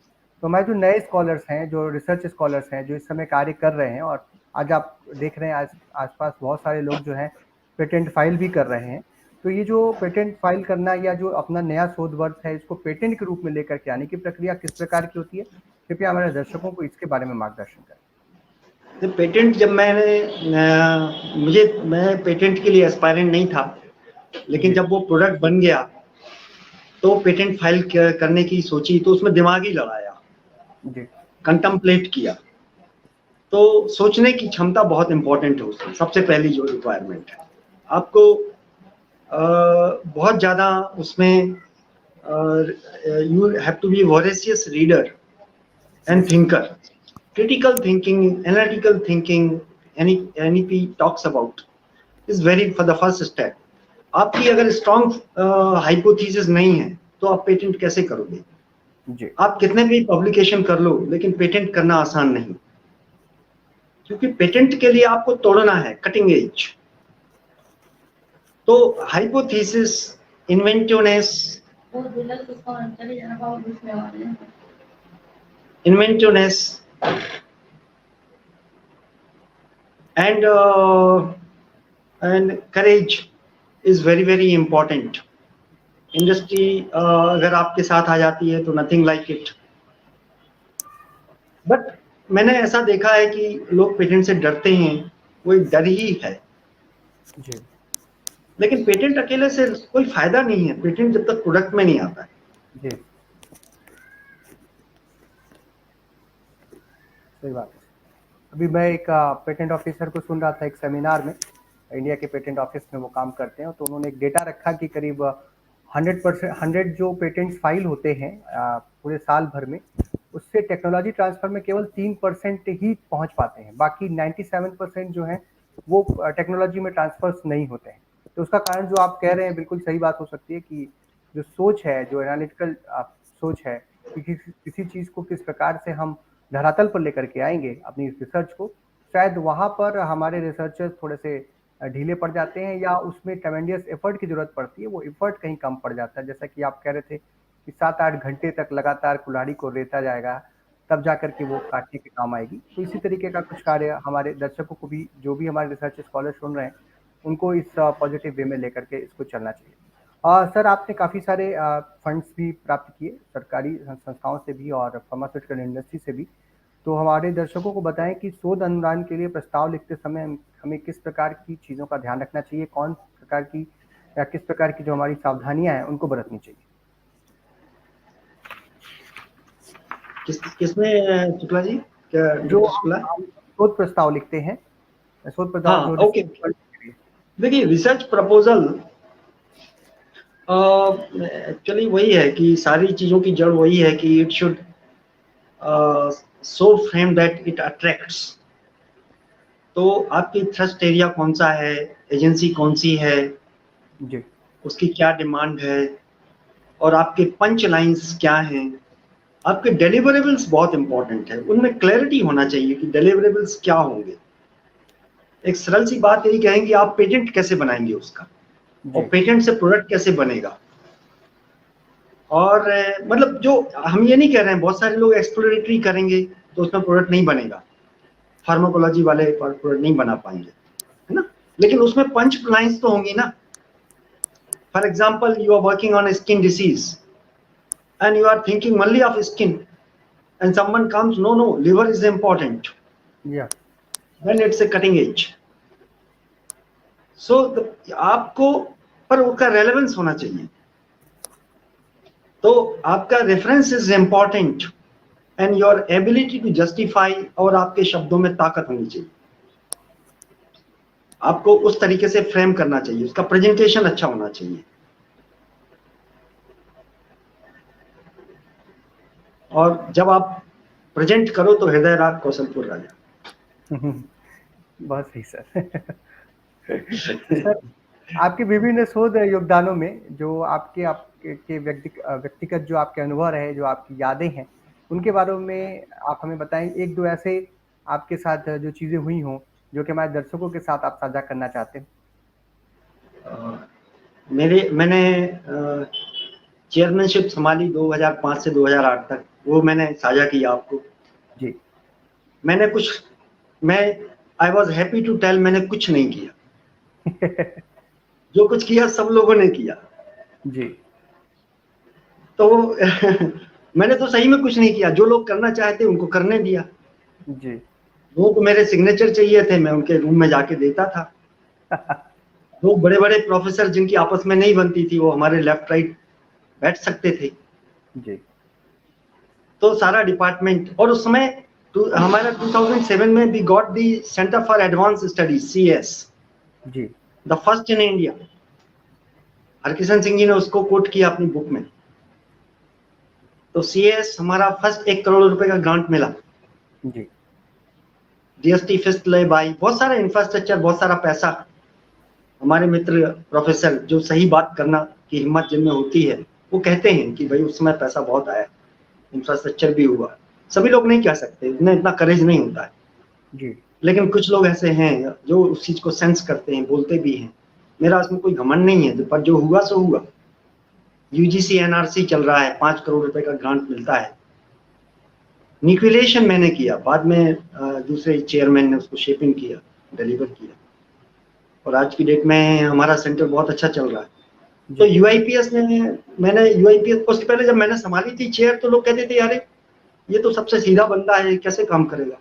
तो मैं जो नए स्कॉलर्स हैं, जो रिसर्च स्कॉलर्स हैं, जो इस समय कार्य कर रहे हैं, और आज आप देख रहे हैं आसपास बहुत सारे लोग जो हैं पेटेंट फाइल भी कर रहे हैं। तो ये जो पेटेंट फाइल करना या जो अपना नया शोध वर्ष है इसको पेटेंट के रूप में लेकर के आने की प्रक्रिया किस प्रकार की होती है? कृपया हमारे दर्शकों को इसके बारे में मार्गदर्शन करें। पेटेंट जब मैं पेटेंट के लिए एस्पायरेंट नहीं था, लेकिन जब वो प्रोडक्ट बन गया तो पेटेंट फाइल करने की सोची, तो उसमें दिमाग ही लड़ाया, कंटम्पलेट किया। तो सोचने की क्षमता बहुत इंपॉर्टेंट है उसमें। सबसे पहली जो रिक्वायरमेंट है, आपको बहुत ज़्यादा उसमें you have to be voracious reader and thinker. critical thinking, analytical thinking, NEP talks about is very for the first step. आपकी अगर स्ट्रॉन्ग हाइपोथेसिस नहीं है तो आप पेटेंट कैसे करोगे जी? आप कितने भी पब्लिकेशन कर लो, लेकिन पेटेंट करना आसान नहीं, क्योंकि पेटेंट के लिए आपको तोड़ना है कटिंग एज। तो hypothesis, inventiveness inventiveness, and courage is very important. Industry अगर आपके साथ आ जाती है तो नथिंग लाइक इट। बट मैंने ऐसा देखा है कि लोग पेटेंट से डरते हैं, वो एक डर ही है जी। लेकिन पेटेंट अकेले से कोई फायदा नहीं है, पेटेंट जब तक प्रोडक्ट में नहीं आता है। जी, सही बात है। अभी मैं एक पेटेंट ऑफिसर को सुन रहा था एक सेमिनार में, इंडिया के पेटेंट ऑफिस में वो काम करते हैं, तो उन्होंने एक डेटा रखा कि करीब 100 जो पेटेंट्स फाइल होते हैं पूरे साल भर में, उससे टेक्नोलॉजी ट्रांसफर में केवल 3% ही पहुंच पाते हैं, बाकी 97% जो है वो टेक्नोलॉजी में ट्रांसफर्स नहीं होते हैं। तो उसका कारण जो आप कह रहे हैं बिल्कुल सही बात हो सकती है कि जो सोच है, जो एनालिटिकल सोच है कि किसी चीज़ को किस प्रकार से हम धरातल पर लेकर के आएंगे अपनी रिसर्च को, शायद वहाँ पर हमारे रिसर्चर्स थोड़े से ढीले पड़ जाते हैं या उसमें ट्रेमेंडियस एफर्ट की जरूरत पड़ती है, वो एफर्ट कहीं कम पड़ जाता है। जैसा कि आप कह रहे थे कि 7-8 घंटे तक लगातार कुल्हाड़ी को रेता जाएगा, तब जाकर के वो काटने के काम आएगी। तो इसी तरीके का कुछ कार्य हमारे दर्शकों को भी, जो भी हमारे रिसर्च स्कॉलर सुन रहे हैं, उनको इस पॉजिटिव वे में लेकर के इसको चलना चाहिए। सर, आपने काफ़ी सारे फंड्स भी प्राप्त किए सरकारी संस्थाओं से भी और फार्मास्यूटिकल इंडस्ट्री से भी, तो हमारे दर्शकों को बताएं कि शोध अनुदान के लिए प्रस्ताव लिखते समय हमें किस प्रकार की चीज़ों का ध्यान रखना चाहिए, कौन प्रकार की या किस प्रकार की जो हमारी सावधानियां हैं उनको बरतनी चाहिए। किसमें शुक्ला जी, क्या जो शोध प्रस्ताव लिखते हैं, शोध प्रस्ताव जो ओके, देखिए रिसर्च प्रपोजल एक्चुअली वही है कि सारी चीजों की जड़ वही है कि it should so frame that it attracts. तो आपकी थ्रस्ट एरिया कौन सा है, एजेंसी कौन सी है जी, उसकी क्या डिमांड है, और आपके पंच लाइंस क्या हैं, आपके डिलीवरेबल्स बहुत इंपॉर्टेंट है, उनमें क्लैरिटी होना चाहिए कि डिलीवरेबल्स क्या होंगे। एक सरल सी बात यही कहेंगे, आप पेटेंट कैसे बनाएंगे उसका, और पेटेंट से प्रोडक्ट कैसे बनेगा। और मतलब जो हम ये नहीं कह रहे हैं, बहुत सारे लोग एक्सप्लोरेटरी करेंगे तो उसमें प्रोडक्ट नहीं बनेगा, फार्माकोलॉजी वाले प्रोडक्ट नहीं बना पाएंगे, है ना, लेकिन उसमें पंच लाइंस तो होंगी ना। For example, you are working on skin disease and you are thinking only of skin, and someone comes, no, liver is important, then it's a cutting edge. So आपको पर उसका रेलेवेंस होना चाहिए, तो आपका reference is important and your ability to justify, और आपके शब्दों में ताकत होनी चाहिए, आपको उस तरीके से फ्रेम करना चाहिए, उसका प्रेजेंटेशन अच्छा होना चाहिए। और जब आप प्रेजेंट करो तो हृदय राग कौशलपुर राजा। बहुत सही सर। सर, आपके विभिन्न शोध योगदानों में जो आपके व्यक्तिगत जो आपके अनुभव रहे, जो आपकी यादें हैं, उनके बारे में आप हमें बताएं। एक दो ऐसे आपके साथ जो चीजें हुई हों जो कि हमारे दर्शकों के साथ आप साझा करना चाहते हैं। मैंने चेयरमैनशिप संभाली 2005 से 2008 तक, वो मैंने साझा किया आपको जी। मैं I was happy to tell, मैंने कुछ नहीं किया। जो कुछ किया सब लोगों ने किया जी। तो मैंने तो सही में कुछ नहीं किया, जो लोग करना चाहते उनको करने दिया जी। लोगों को मेरे सिग्नेचर चाहिए थे, मैं उनके रूम में जाके देता था। लोग बड़े बड़े प्रोफेसर जिनकी आपस में नहीं बनती थी, वो हमारे लेफ्ट राइट बैठ सकते थे जी। तो सारा डिपार्टमेंट, और उस समय हमारा 2007 में we got the centre for advance studies CS जी, the first in India. Harkishan Singh ji ने उसको कोट किया अपनी बुक में। तो CS हमारा फर्स्ट 1 करोड़ रुपए का ग्रांट मिला जी। DST फिस्ट ले बाई, बहुत सारा इंफ्रास्ट्रक्चर, बहुत सारा पैसा। हमारे मित्र प्रोफेसर जो सही बात करना की हिम्मत जिनमें होती है, वो कहते हैं कि भाई उस समय पैसा बहुत आया, इंफ्रास्ट्रक्चर भी हुआ। सभी लोग नहीं कह सकते, इतना करेज नहीं होता है जी। लेकिन कुछ लोग ऐसे हैं जो उस चीज को सेंस करते हैं, बोलते भी हैं। मेरा उसमें कोई घमंड नहीं है, पर जो हुआ सो हुआ, यूजीसी एनआरसी चल रहा है, 5 करोड़ रुपए का ग्रांट मिलता है। न्यूक्लिएशन मैंने किया, बाद में दूसरे चेयरमैन ने उसको शेपिंग किया, डिलीवर किया, और आज की डेट में हमारा सेंटर बहुत अच्छा चल रहा है। तो यूआईपीएस ने, मैंने यूआईपीएस उसके पहले जब मैंने संभाली थी चेयर तो लोग कहते थे यार ये तो सबसे सीधा बंदा है, कैसे काम करेगा।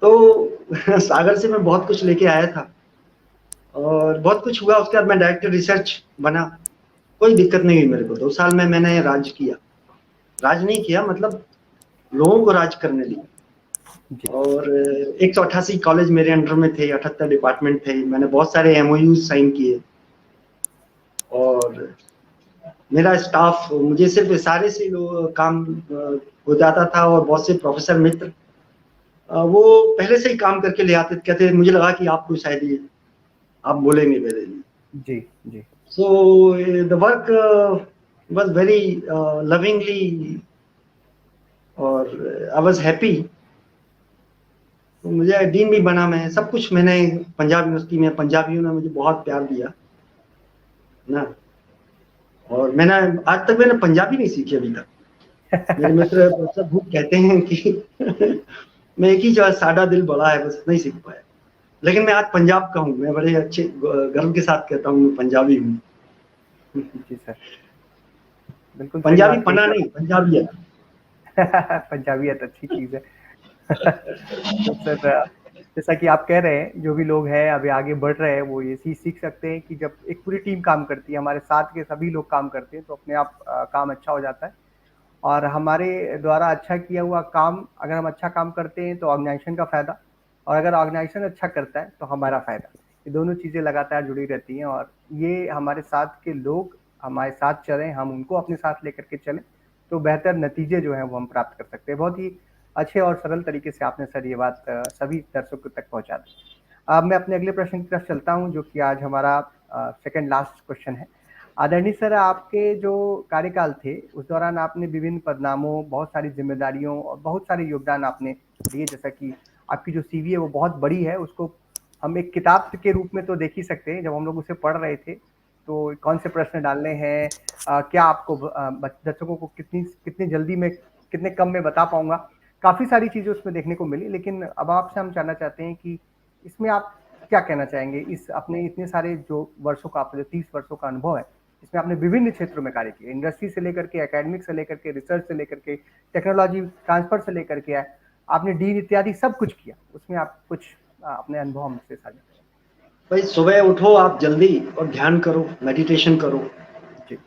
तो सागर से मैं बहुत कुछ लेके आया था और बहुत कुछ हुआ। उसके बाद मैं डायरेक्टर रिसर्च बना, कोई दिक्कत नहीं हुई मेरे को। 2 साल में मैंने राज किया, राज नहीं किया मतलब लोगों को राज करने दिया। और 188 कॉलेज मेरे अंडर में थे, 78 डिपार्टमेंट थे, मैंने बहुत सारे एमओयू साइन किए, और मेरा स्टाफ, मुझे सिर्फ इशारे से काम हो जाता था, और बहुत से प्रोफेसर मित्र वो पहले से ही काम करके ले आते, कहते मुझे लगा कि आपको शायद ये आप बोलेंगे मेरे लिए। जी जी। So the work was very lovingly, और आई वाज हैप्पी। तो मुझे डीन भी बना मैं, सब कुछ मैंने पंजाब यूनिवर्सिटी में, पंजाबियों ने मुझे बहुत प्यार दिया ना। और मैंने आज तक मैंने पंजाबी नहीं सीखी अभी तक। मेरे मित्र प्रोफेसर भूप कहते हैं कि मैं एक ही जगह, साडा दिल बड़ा है, बस नहीं सीख पाया। लेकिन मैं आज पंजाब का हूँ, मैं बड़े अच्छे गर्व के साथ कहता हूँ मैं पंजाबी हूँ। जी सर, बिल्कुल सही पंजाबी बात पना कही। नहीं, पंजाबियत। पंजाबियत अच्छी चीज है। तो सर, जैसा कि आप कह रहे हैं, जो भी लोग हैं अभी आगे बढ़ रहे हैं वो ये चीज सीख सकते हैं कि जब एक पूरी टीम काम करती है, हमारे साथ के सभी लोग काम करते हैं, तो अपने आप काम अच्छा हो जाता है। और हमारे द्वारा अच्छा किया हुआ काम, अगर हम अच्छा काम करते हैं तो ऑर्गेनाइजेशन का फायदा, और अगर ऑर्गेनाइजेशन अच्छा करता है तो हमारा फायदा। ये दोनों चीजें लगातार जुड़ी रहती हैं, और ये हमारे साथ के लोग हमारे साथ चलें, हम उनको अपने साथ लेकर के चलें, तो बेहतर नतीजे जो हैं वो हम प्राप्त कर सकते हैं। बहुत ही अच्छे और सरल तरीके से आपने सर ये बात सभी दर्शकों तक पहुंचा दी। अब मैं अपने अगले प्रश्न की तरफ चलता हूं, जो कि आज हमारा सेकंड लास्ट क्वेश्चन है। आदरणीय सर, आपके जो कार्यकाल थे उस दौरान आपने विभिन्न पदनामों, बहुत सारी जिम्मेदारियों और बहुत सारे योगदान आपने दिए। जैसा कि आपकी जो सीवी है वो बहुत बड़ी है, उसको हम एक किताब के रूप में तो देख ही सकते हैं। जब हम लोग उसे पढ़ रहे थे तो कौन से प्रश्न डालने हैं, क्या आपको दर्शकों को कितनी जल्दी में, कितने कम में बता पाऊंगा, काफी सारी चीजें उसमें देखने को मिली। लेकिन अब आपसे हम जानना चाहते हैं कि इसमें आप क्या कहना चाहेंगे, इस अपने इतने सारे जो वर्षों का, आपका जो 30 वर्षों का अनुभव है, इसमें आपने विभिन्न क्षेत्रों में कार्य किया, इंडस्ट्री से लेकर के, एकेडमिक से लेकर के, रिसर्च से लेकर के, टेक्नोलॉजी ट्रांसफर से लेकर के, आपने डीन इत्यादि सब कुछ किया, उसमें आप कुछ अपने अनुभव हमसे साझा करें। भाई सुबह उठो आप जल्दी और ध्यान करो, मेडिटेशन करो,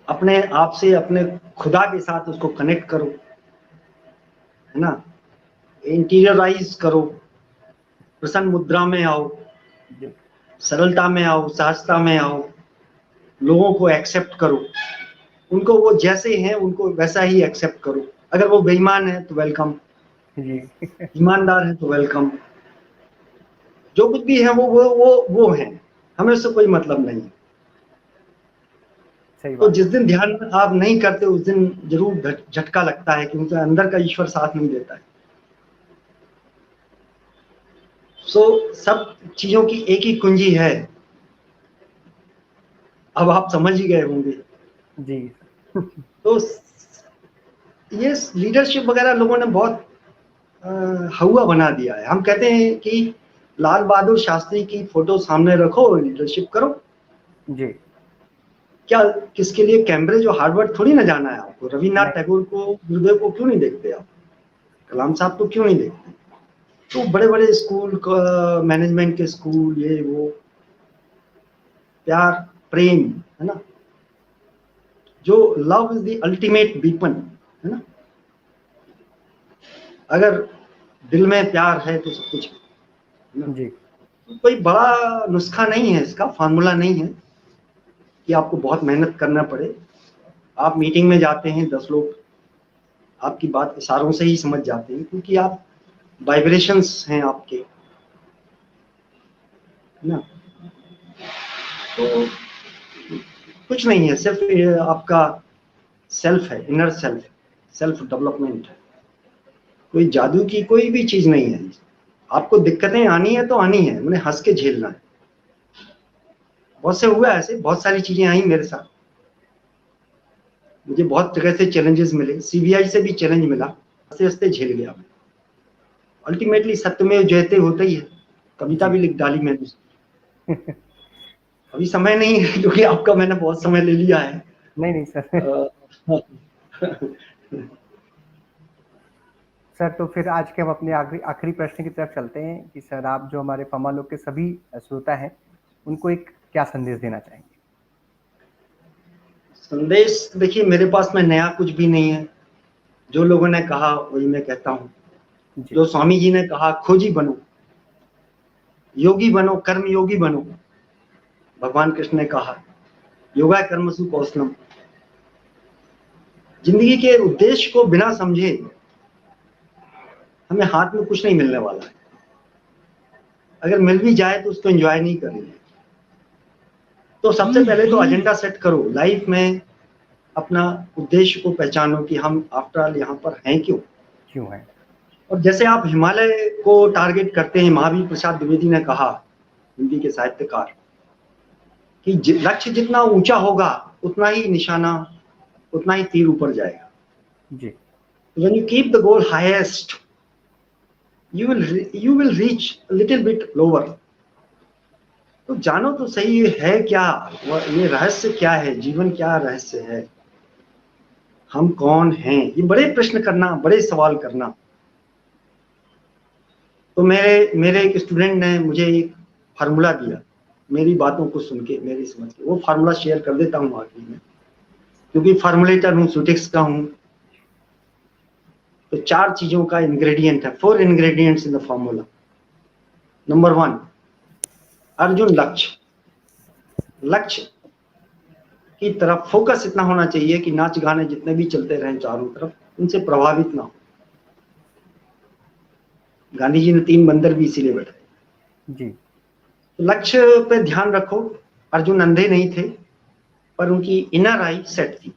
अपने आप से, अपने खुदा के साथ उसको कनेक्ट करो, है ना, इंटीरियराइज करो, प्रसन्न मुद्रा में आओ, सरलता में आओ, सहजता में आओ, लोगों को एक्सेप्ट करो, उनको वो जैसे हैं उनको वैसा ही एक्सेप्ट करो। अगर वो बेईमान है तो वेलकम, ईमानदार है तो वेलकम, जो कुछ भी है वो है, हमें उससे कोई मतलब नहीं। तो जिस दिन ध्यान आप नहीं करते उस दिन जरूर झटका लगता है, क्योंकि अंदर का ईश्वर साथ नहीं देता है। सब चीजों की एक ही कुंजी है, अब आप समझ ही गए होंगे जी। तो ये लीडरशिप वगैरह लोगों ने बहुत हवा बना दिया है। हम कहते हैं कि लाल बहादुर शास्त्री की फोटो सामने रखो, लीडरशिप करो। जी। क्या किसके लिए कैम्ब्रिज और हार्वर्ड थोड़ी ना जाना है आपको? रविन्द्रनाथ टैगोर को, गुरुदेव को क्यों नहीं देखते आप? कलाम साहब को क्यों नहीं देखते? तो बड़े बड़े स्कूल, मैनेजमेंट के स्कूल, ये वो, प्यार प्रेम, है ना, जो love is the ultimate weapon, है ना। अगर दिल में प्यार है तो सब कुछ है जी। कोई बड़ा नुस्खा नहीं है, इसका फार्मूला नहीं है कि आपको बहुत मेहनत करना पड़े। आप मीटिंग में जाते हैं, 10 लोग आपकी बात इशारों से ही समझ जाते हैं, क्योंकि आप वाइब्रेशंस हैं आपके, ना। तो कुछ नहीं है, सिर्फ आपका सेल्फ है, इनर सेल्फ डेवलपमेंट है। कोई जादू की कोई भी चीज नहीं है। आपको दिक्कतें आनी है तो आनी है, उन्हें हंस के झेलना है। बहुत से हुआ ऐसे, बहुत सारी चीजें आई मेरे साथ, मुझे बहुत जगह से चैलेंजेस मिले, सीबीआई से भी चैलेंज मिला, हंसते-हंसते झेल गया मैं। अल्टीमेटली सत्यमेव जयते होता ही है, कविता जी। भी लिख डाली मैंने। अभी समय नहीं है क्योंकि आपका मैंने बहुत समय ले लिया है। नहीं, नहीं सर। सर तो फिर आज के हम अपने आखिरी प्रश्न की तरफ चलते हैं कि सर आप जो हमारे फमा लोग के सभी श्रोता हैं, उनको एक क्या संदेश देना चाहेंगे? संदेश देखिए, मेरे पास में नया कुछ भी नहीं है। जो लोगों ने कहा वही मैं कहता हूँ। जी। जो स्वामी जी ने कहा, खोजी बनो, योगी बनो, कर्म योगी बनो। भगवान कृष्ण ने कहा, योगा कर्मसु कौशलम। जिंदगी के उद्देश्य को बिना समझे हमें हाथ में कुछ नहीं मिलने वाला है। अगर मिल भी जाए तो उसको एंजॉय नहीं करेंगे। तो सबसे पहले तो एजेंडा सेट करो लाइफ में, अपना उद्देश्य को पहचानो कि हम आफ्टर ऑल यहाँ पर हैं क्यों। क्यों है? और जैसे आप हिमालय को टारगेट करते हैं, महावीर प्रसाद द्विवेदी ने कहा, हिंदी के साहित्यकार, कि लक्ष्य जितना ऊंचा होगा उतना ही निशाना, उतना ही तीर ऊपर जाएगा। जी। When you keep the goal highest, you will reach a little bit lower. तो जानो तो सही है क्या, ये रहस्य क्या है, जीवन क्या रहस्य है, हम कौन हैं, ये बड़े प्रश्न करना, बड़े सवाल करना। तो मेरे एक स्टूडेंट ने मुझे एक फार्मूला दिया, मेरी बातों को सुन के, मेरी समझ के। वो फार्मूला शेयर कर देता हूँ आखिरी में, क्योंकि फार्मूलेटर हूँ, सुटिक्स का हूँ। तो 4 चीजों का इंग्रेडिएंट है, 4 ingredients in the formula. Number 1, Arjun लक्ष्य की तरफ फोकस इतना होना चाहिए कि नाच गाने जितने भी चलते रहें चारों तरफ, उनसे प्रभावित ना हो। गांधी जी ने 3 बंदर भी इसीलिए बैठाए। जी। तो लक्ष्य पे ध्यान रखो। अर्जुन अंधे नहीं थे, पर उनकी इनर आई सेट थी।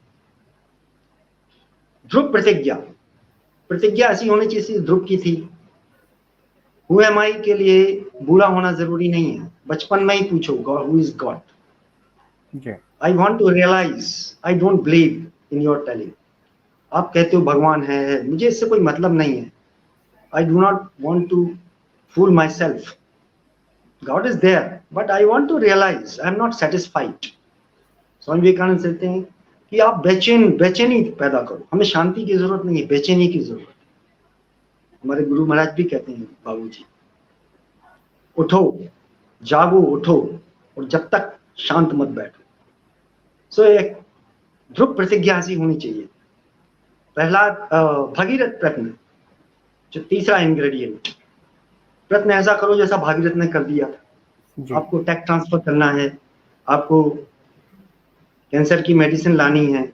ध्रुव प्रतिज्ञा ऐसी होनी चाहिए, ध्रुव की थी। हु एम आई के लिए बूढ़ा होना जरूरी नहीं है, बचपन में ही पूछो, गॉड, हु इज गॉड। जी। I want to realise, I don't believe in your telling. आप कहते हो भगवान है, मुझे इससे कोई मतलब नहीं है। I do not want to fool myself. God is there, but I want to realise I am not satisfied. Swami Vivekananda कहते हैं कि आप बेचैनी पैदा करो। हमें शांति की जरूरत नहीं है, बेचैनी की जरूरत। हमारे गुरु महाराज भी कहते हैं, बाबूजी, उठो, जागो, उठो, और जब तक शांत मत बैठो। सो एक ध्रुव प्रतिज्ञा ऐसी होनी चाहिए। पहला भगीरथ प्रश्न, जो तीसरा इंग्रेडिएंट, प्रयत्न ऐसा करो जैसा भागीरथ ने कर दिया था। जी। आपको टेक ट्रांसफर करना है, आपको कैंसर की मेडिसिन लानी है,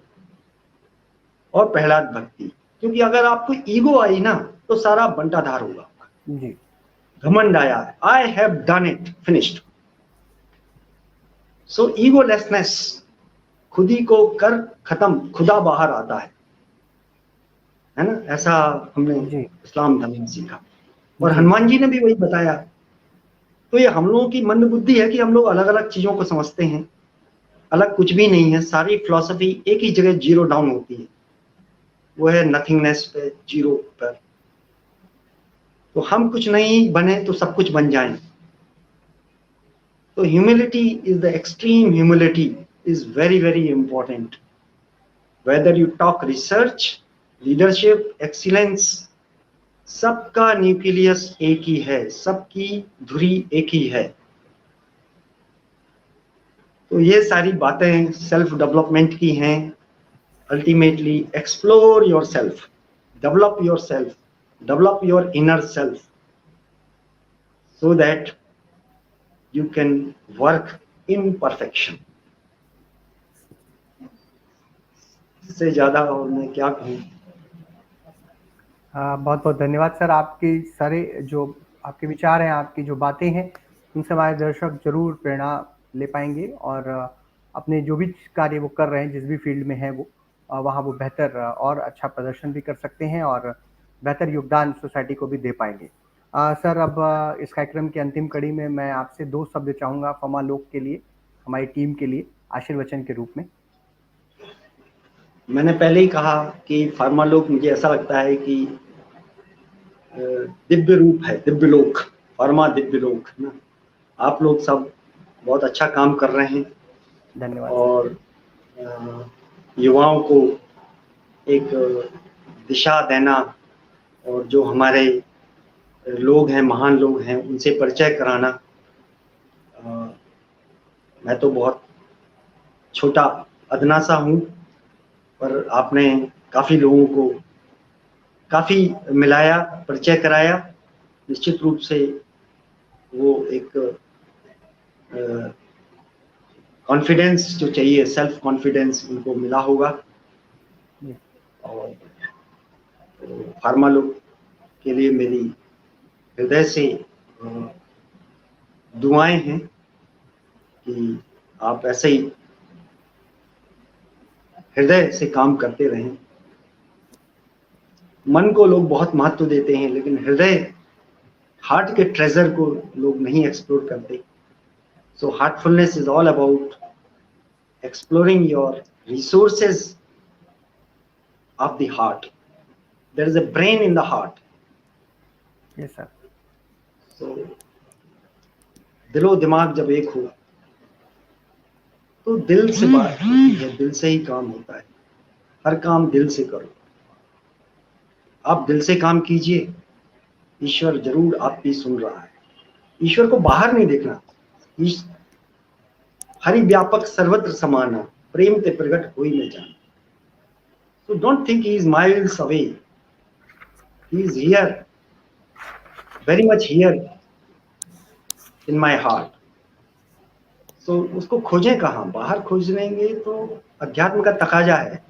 और प्रहलाद भक्ति। क्योंकि अगर आपको ईगो आई ना, तो सारा बंटाधार होगा। जी। घमंड आया, I have done it, finished. So egolessness, खुदी को कर खत्म, खुदा बाहर आता है ना। ऐसा हमने जी। इस्लाम धर्म में सीखा, और जी। हनुमान जी ने भी वही बताया। तो ये हम लोगों की मंद बुद्धि है कि हम लोग अलग अलग चीजों को समझते हैं। अलग कुछ भी नहीं है, सारी फिलॉसफी एक ही जगह जीरो डाउन होती है, वो है नथिंगनेस पे, जीरो पर। तो हम कुछ नहीं बने तो सब कुछ बन जाएं। तो humility is the extreme, humility is very very important. Whether you talk research, leadership, excellence, सबका न्यूक्लियस एक ही है, सबकी धुरी एक ही है। तो ये सारी बातें सेल्फ डेवलपमेंट की हैं। Ultimately explore your self, develop your inner self, so that you can work in perfection. इससे ज्यादा और मैं क्या कहूँ। बहुत बहुत धन्यवाद सर। आपके सारे जो आपके विचार हैं, आपकी जो बातें हैं, उनसे हमारे दर्शक जरूर प्रेरणा ले पाएंगे, और अपने जो भी कार्य वो कर रहे हैं, जिस भी फील्ड में है वो, वहाँ वो बेहतर और अच्छा प्रदर्शन भी कर सकते हैं, और बेहतर योगदान सोसाइटी को भी दे पाएंगे। सर, अब इस कार्यक्रम की अंतिम कड़ी में मैं आपसे 2 शब्द चाहूँगा फमा लोग के लिए, हमारी टीम के लिए, आशीर्वचन के रूप में। मैंने पहले ही कहा कि फार्मा लोग, मुझे ऐसा लगता है कि दिव्य रूप है, दिव्य लोक, फार्मा दिव्य लोक है ना। आप लोग सब बहुत अच्छा काम कर रहे हैं धन्यवाद सर। और युवाओं को एक दिशा देना और जो हमारे लोग हैं, महान लोग हैं, उनसे परिचय कराना। मैं तो बहुत छोटा अदना सा हूँ, पर आपने काफ़ी लोगों को काफ़ी मिलाया, परिचय कराया। निश्चित रूप से वो एक कॉन्फिडेंस जो चाहिए, सेल्फ कॉन्फिडेंस उनको मिला होगा। और फार्मा लोग के लिए मेरी हृदय से दुआएं हैं कि आप ऐसे ही हृदय से काम करते रहें। मन को लोग बहुत महत्व देते हैं, लेकिन हृदय, हार्ट के ट्रेजर को लोग नहीं एक्सप्लोर करते। So heartfulness is all about exploring your resources of the heart. There is a brain in the heart. Yes sir. So दिलो दिमाग जब एक हो तो दिल से बात होती है, दिल से ही काम होता है। हर काम दिल से करो, आप दिल से काम कीजिए, ईश्वर जरूर आपकी सुन रहा है। ईश्वर को बाहर नहीं देखना। हरि व्यापक सर्वत्र समाना, प्रेम ते प्रगट होई न जाना। So don't think he is miles away. He is here, very much here in my heart. तो उसको खोजें कहाँ? बाहर खोज लेंगे तो अध्यात्म का तकाजा है।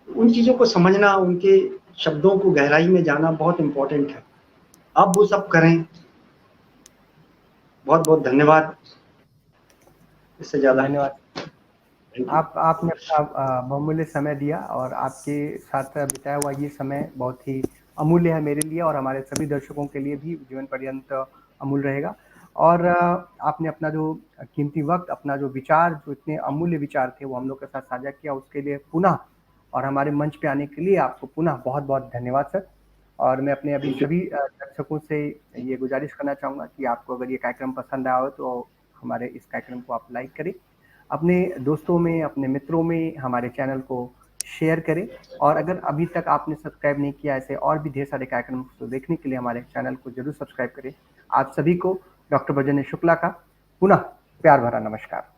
उन चीज़ों को समझना, उनके शब्दों को गहराई में जाना बहुत इम्पोर्टेंट है। आप वो सब करें। बहुत बहुत धन्यवाद। इससे ज़्यादा धन्यवाद। आपने अपना बहुमूल्य समय दिया और आपके साथ बिताया हुआ ये समय बहुत ही अमूल्य है मेरे लिए और हमारे सभी दर्शकों के लिए भी जीवन पर्यंत अमूल्य रहेगा। और आपने अपना जो कीमती वक्त, अपना जो विचार, जो इतने अमूल्य विचार थे, वो हम लोग के साथ साझा किया, उसके लिए पुनः और हमारे मंच पे आने के लिए आपको पुनः बहुत बहुत धन्यवाद सर। और मैं अपने अभी सभी दर्शकों से ये गुजारिश करना चाहूँगा कि आपको अगर ये कार्यक्रम पसंद आया हो तो हमारे इस कार्यक्रम को आप लाइक करें, अपने दोस्तों में, अपने मित्रों में हमारे चैनल को शेयर करें। और अगर अभी तक आपने सब्सक्राइब नहीं किया, ऐसे और भी ढेर सारे कार्यक्रम को देखने के लिए हमारे चैनल को जरूर सब्सक्राइब करें। आप सभी को डॉक्टर ब्रजेश शुक्ला का पुनः प्यार भरा नमस्कार।